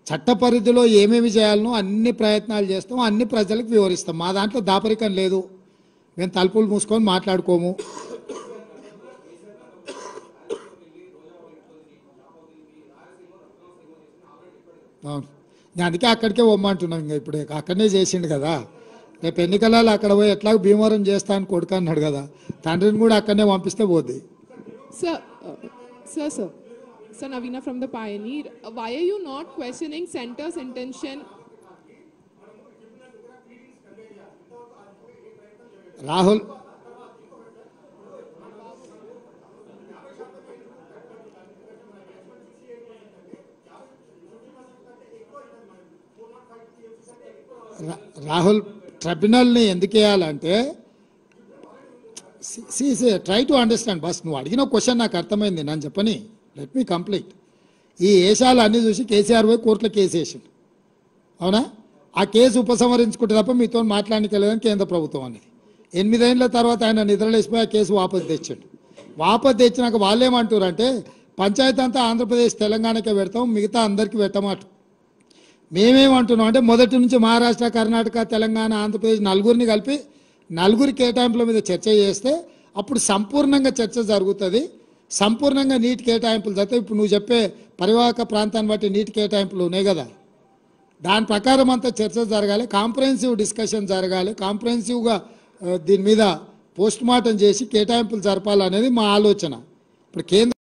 చట్ట పరిధిలో ఏమేమి చేయాలనో అన్ని ప్రయత్నాలు చేస్తాం, అన్ని ప్రజలకు వివరిస్తాం. మా దాంట్లో దాపరికం లేదు. మేము తలుపులు మూసుకొని మాట్లాడుకోము. అవును, నేను అందుకే అక్కడికే పోమ్మంటున్నాం. ఇంకా ఇప్పుడు అక్కడనే చేసిండు కదా, రేపు ఎన్నికలలో అక్కడ పోయి ఎట్లా భీమవరం చేస్తా అని కొడుకు అన్నాడు కదా, తండ్రిని కూడా అక్కడనే పంపిస్తే పోద్ది. Sir Navina from the Pioneer, why are you not questioning Centre's intention? Rahul ట్రిబ్యునల్ని ఎందుకు వేయాలంటే, ట్రై టు అండర్స్టాండ్ బస్. నువ్వు అడిగిన క్వశ్చన్ నాకు అర్థమైంది, నన్ను చెప్పని, లెట్ మీ కంప్లీట్. ఈ ఏషాలు అన్నీ చూసి కేసీఆర్ పోయి కోర్టులో కేసు వేసిండు, అవునా? ఆ కేసు ఉపసంహరించుకుంటే తప్ప మీతో మాట్లాడలేదని కేంద్ర ప్రభుత్వం అనేది. 8 ఏళ్ళ తర్వాత ఆయన నిద్రలేసిపోయి ఆ కేసు వాపసు తెచ్చాడు. వాపసు తెచ్చినాక వాళ్ళు ఏమంటారు అంటే, పంచాయతీ అంతా ఆంధ్రప్రదేశ్ తెలంగాణకే పెడతాం, మిగతా అందరికీ పెట్టమాట. మేమేమంటున్నాం అంటే, మొదటి నుంచి మహారాష్ట్ర, కర్ణాటక, తెలంగాణ, ఆంధ్రప్రదేశ్ నలుగురిని కలిపి నలుగురి కేటాయింపుల మీద చర్చ చేస్తే అప్పుడు సంపూర్ణంగా చర్చ జరుగుతుంది. సంపూర్ణంగా నీటి కేటాయింపులు జరిగితే, ఇప్పుడు నువ్వు చెప్పే పరివాహక ప్రాంతాన్ని బట్టి నీటి కేటాయింపులు ఉన్నాయి కదా, దాని ప్రకారం అంతా చర్చ జరగాలి, కాంప్రహెన్సివ్ డిస్కషన్ జరగాలి, కాంప్రహెన్సివ్గా దీని మీద పోస్ట్ మార్టం చేసి కేటాయింపులు జరపాలనేది మా ఆలోచన. ఇప్పుడు కేంద్రం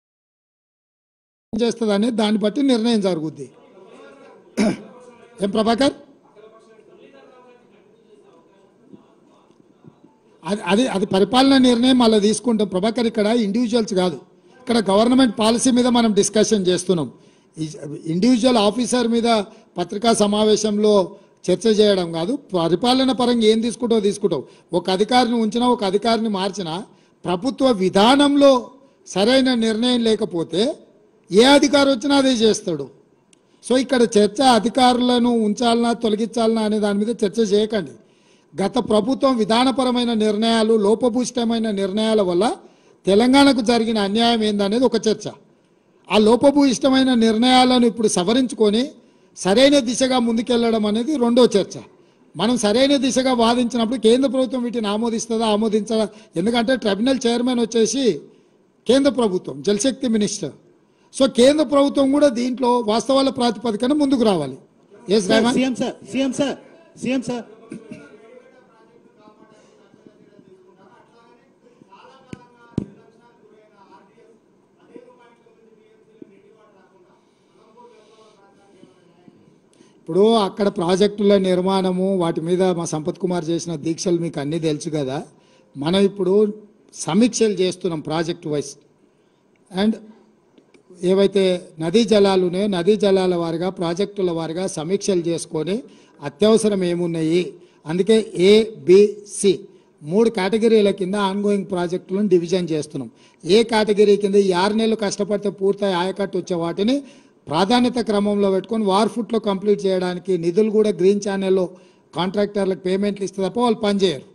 ఏం చేస్తుంది అనేది దాన్ని బట్టి నిర్ణయం జరుగుద్ది. ఏం ప్రభాకర్, అది పరిపాలన నిర్ణయం అలా తీసుకుంటాం ప్రభాకర్. ఇక్కడ ఇండివిజువల్స్ కాదు, ఇక్కడ గవర్నమెంట్ పాలసీ మీద మనం డిస్కషన్ చేస్తున్నాం. ఇండివిజువల్ ఆఫీసర్ మీద పత్రికా సమావేశంలో చర్చ చేయడం కాదు. పరిపాలన పరంగా ఏం తీసుకుంటావు. ఒక అధికారిని ఉంచినా, ఒక అధికారిని మార్చినా, ప్రభుత్వ విధానంలో సరైన నిర్ణయం లేకపోతే ఏ అధికారి వచ్చినా అదే చేస్తాడు. సో ఇక్కడ చర్చ అధికారులను ఉంచాలనా తొలగించాలనా అనే దాని మీద చర్చ చేయకండి. గత ప్రభుత్వం విధానపరమైన నిర్ణయాలు, లోపభూయిష్టమైన నిర్ణయాల వల్ల తెలంగాణకు జరిగిన అన్యాయం ఏందనేది ఒక చర్చ. ఆ లోపభూయిష్టమైన నిర్ణయాలను ఇప్పుడు సవరించుకొని సరైన దిశగా ముందుకెళ్లడం అనేది రెండో చర్చ. మనం సరైన దిశగా వాదించినప్పుడు కేంద్ర ప్రభుత్వం వీటిని ఆమోదిస్తుందా ఆమోదించదా, ఎందుకంటే ట్రిబ్యునల్ చైర్మన్ వచ్చేసి కేంద్ర ప్రభుత్వం, జలశక్తి మినిస్టర్. సో కేంద్ర ప్రభుత్వం కూడా దీంట్లో వాస్తవాల ప్రాతిపదికన ముందుకు రావాలి. ఎస్ రైమాన్. సీఎం సార్ ఇప్పుడు అక్కడ ప్రాజెక్టుల నిర్మాణము వాటి మీద మా సంపత్ కుమార్ చేసిన దీక్షలు మీకు అన్నీ తెలుసు కదా. మనం ఇప్పుడు సమీక్షలు చేస్తున్నాం ప్రాజెక్ట్ వైజ్. అండ్ ఏవైతే నదీ జలాలు ఉన్నాయో నదీ జలాల వారిగా, ప్రాజెక్టుల వారిగా సమీక్షలు చేసుకొని అత్యవసరం ఏమున్నాయి, అందుకే ABC 3 కేటగిరీల కింద ఆన్గోయింగ్ ప్రాజెక్టులను డివిజన్ చేస్తున్నాం. ఏ కేటగిరీ కింద ఈ 6 నెలలు కష్టపడితే పూర్తయి ఆయకట్టు వచ్చే వాటిని ప్రాధాన్యత క్రమంలో పెట్టుకొని వార్ ఫుట్లో కంప్లీట్ చేయడానికి నిధులు కూడా గ్రీన్ ఛానల్లో కాంట్రాక్టర్లకు పేమెంట్లు ఇస్తే తప్ప వాళ్ళు పనిచేయరు.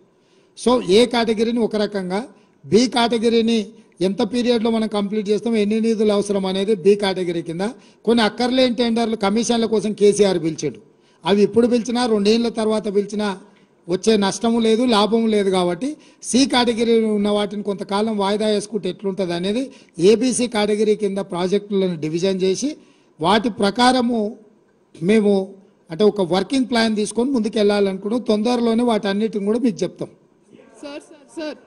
సో ఏ కేటగిరీని ఒక రకంగా, బి కేటగిరీని ఎంత పీరియడ్లో మనం కంప్లీట్ చేస్తాం, ఎన్ని నిధులు అవసరం అనేది బి కేటగిరీ కింద. కొన్ని అక్కర్లేని టెండర్లు కమిషన్ల కోసం కేసీఆర్ పిలిచాడు. అవి ఇప్పుడు పిలిచినా 2 ఏళ్ల తర్వాత పిలిచినా వచ్చే నష్టము లేదు, లాభం లేదు. కాబట్టి సి కేటగిరీ ఉన్న వాటిని కొంతకాలం వాయిదా వేసుకుంటే ఎట్లుంటుంది అనేది ఏబీసీ కేటగిరీ కింద ప్రాజెక్టులను డివిజన్ చేసి వాటి ప్రకారము మేము అంటే ఒక వర్కింగ్ ప్లాన్ తీసుకొని ముందుకు వెళ్ళాలనుకున్నాం. తొందరలోనే వాటన్నిటిని కూడా మీకు చెప్తాం. సార్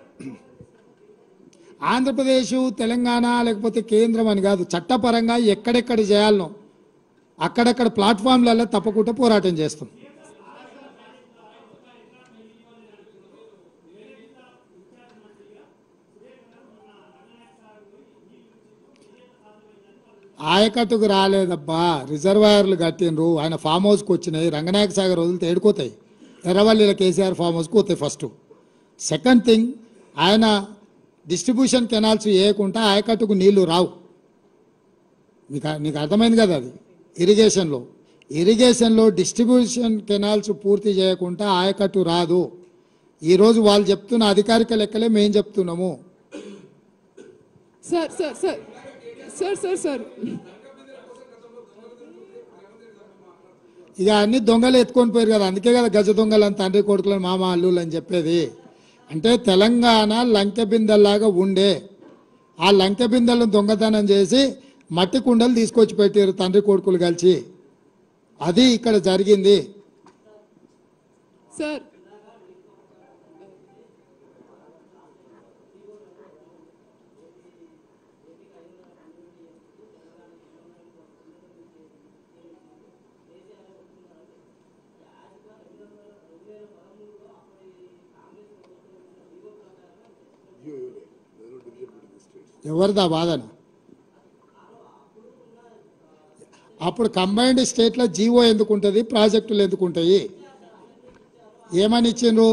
ఆంధ్రప్రదేశ్, తెలంగాణ లేకపోతే కేంద్రం అని కాదు, చట్టపరంగా ఎక్కడెక్కడ చేయాలనో అక్కడక్కడ ప్లాట్ఫామ్లలో తప్పకుండా పోరాటం చేస్తాం. ఆయకట్టుకు రాలేదబ్బా, రిజర్వాయర్లు కట్టినరు, ఆయన ఫామ్ హౌస్కి వచ్చినాయి. రంగనాయక సాగర్ వదిలితే ఏడుకోతాయి, ఎర్రవల్లిలో కేసీఆర్ ఫామ్ హౌస్కి పోతాయి ఫస్ట్. సెకండ్ థింగ్, ఆయన డిస్ట్రిబ్యూషన్ కెనాల్స్ వేయకుండా ఆయకట్టుకు నీళ్లు రావు. నీకు అర్థమైంది కదా, అది ఇరిగేషన్లో డిస్ట్రిబ్యూషన్ కెనాల్స్ పూర్తి చేయకుండా ఆయకట్టు రాదు. ఈరోజు వాళ్ళు చెప్తున్న అధికారిక లెక్కలే మేము చెప్తున్నాము. సార్ ఇక అన్ని దొంగలు ఎత్తుకొని పోయారు కదా, అందుకే కదా గజ దొంగలు అని తండ్రి కొడుకులు మామ అల్లుళ్ళు అని చెప్పేది. అంటే తెలంగాణ లంకె బిందెల్లాగా ఉండే ఆ లంకె బిందెలను దొంగతనం చేసి మట్టి కుండలు తీసుకొచ్చి పెట్టారు తండ్రి కొడుకులు కలిసి. అది ఇక్కడ జరిగింది. సార్ ఎవరిదా వాదన? అప్పుడు కంబైన్డ్ స్టేట్లో జీవో ఎందుకు ఉంటుంది, ప్రాజెక్టులు ఎందుకు ఉంటాయి? ఏమని ఇచ్చిండ్రు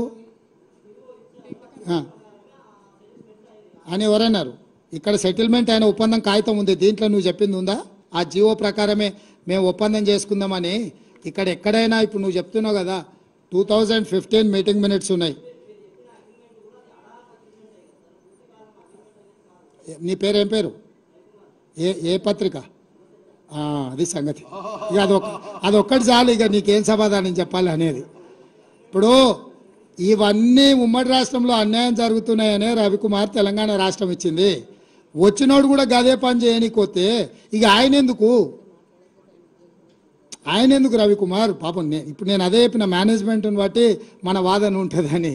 అని ఎవరన్నారు? ఇక్కడ సెటిల్మెంట్ అయిన ఒప్పందం కాగితం ఉంది, దీంట్లో నువ్వు చెప్పింది ఉందా? ఆ జీవో ప్రకారమే మేము ఒప్పందం చేసుకుందామని. ఇక్కడ ఎక్కడైనా ఇప్పుడు నువ్వు చెప్తున్నావు కదా 2015 మీటింగ్ మినిట్స్ ఉన్నాయి. నీ పేరు ఏం పేరు? ఏ పత్రిక? అది సంగతి. ఇక అదొక్కటి చాలు, ఇక నీకేం సమాధానం చెప్పాలి అనేది. ఇప్పుడు ఇవన్నీ ఉమ్మడి రాష్ట్రంలో అన్యాయం జరుగుతున్నాయనే రవికుమార్ తెలంగాణ రాష్ట్రం ఇచ్చింది. వచ్చినోడు కూడా గదే పని చేయనీకొస్తే ఇక ఆయన ఎందుకు రవికుమార్? పాపం ఇప్పుడు నేను అదే చెప్పిన, మేనేజ్మెంట్ని బట్టి మన వాదన ఉంటుందని.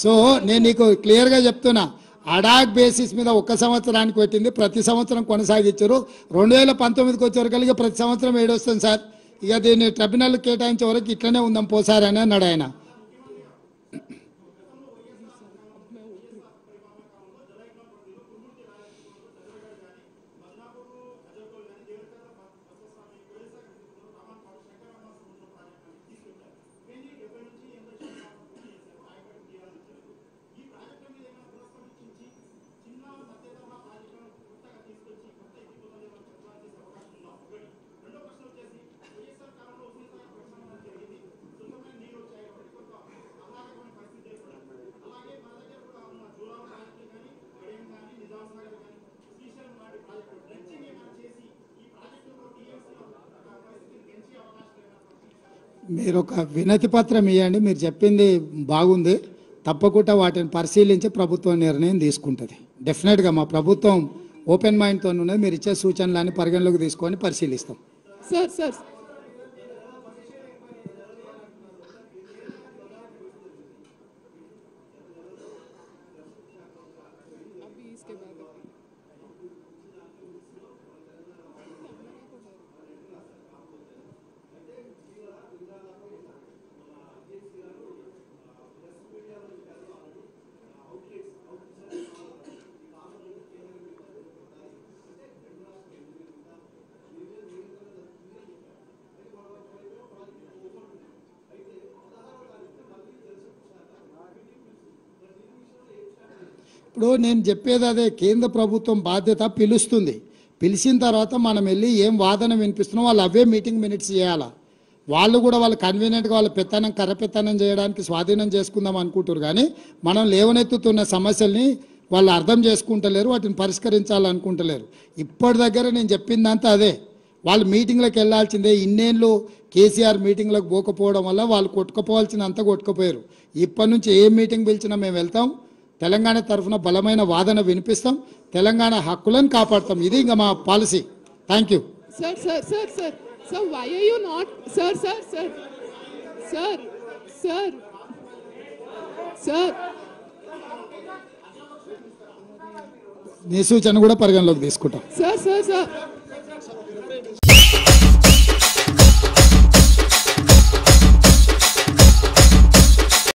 సో నేను నీకు క్లియర్గా చెప్తున్నా, అడాక్ బేసిస్ మీద 1 సంవత్సరానికి పెట్టింది, ప్రతి సంవత్సరం కొనసాగించారు. 2019కి వచ్చే వరకు ప్రతి సంవత్సరం ఏడొస్తుంది సార్, ఇక దీన్ని ట్రిబ్యునల్ కేటాయించే వరకు ఇట్లనే ఉందాం పోసారి అని అన్నాడు ఆయన. మీరు ఒక వినతి పత్రం ఇవ్వండి, మీరు చెప్పింది బాగుంది, తప్పకుండా వాటిని పరిశీలించి ప్రభుత్వం నిర్ణయం తీసుకుంటుంది. డెఫినెట్గా మా ప్రభుత్వం ఓపెన్ మైండ్తో ఉన్నది, మీరు ఇచ్చే సూచనలన్నీ పరిగణలోకి తీసుకొని పరిశీలిస్తాం. సార్ ఇప్పుడు నేను చెప్పేది అదే, కేంద్ర ప్రభుత్వం బాధ్యత పిలుస్తుంది, పిలిచిన తర్వాత మనం వెళ్ళి ఏం వాదన వినిపిస్తున్నాం వాళ్ళు అవే మీటింగ్ మినిట్స్ చేయాలా. వాళ్ళు కూడా వాళ్ళు కన్వీనియంట్గా వాళ్ళ పెత్తనం కర్రపెత్తనం చేయడానికి స్వాధీనం చేసుకుందాం అనుకుంటారు. కానీ మనం లేవనెత్తుతున్న సమస్యల్ని వాళ్ళు అర్థం చేసుకుంటలేరు, వాటిని పరిష్కరించాలనుకుంటలేరు. ఇప్పటి దగ్గర నేను చెప్పిందంతా అదే. వాళ్ళు మీటింగ్లకు వెళ్ళాల్సిందే. ఇన్నేళ్ళు కేసీఆర్ మీటింగ్లకు పోకపోవడం వల్ల వాళ్ళు కొట్టుకుపోవాల్సినంత కొట్టుకుపోయారు. ఇప్పటి నుంచి ఏ మీటింగ్ పిలిచినా మేము వెళ్తాం. తెలంగాణ తరఫున బలమైన వాదన వినిపిస్తాం. తెలంగాణ హక్కులను కాపాడుతాం. ఇది ఇంకా మా policy. Thank you. Sir, why are you not, sir. నీ సూచన కూడా పరిగణలోకి తీసుకుంటాం. Sir.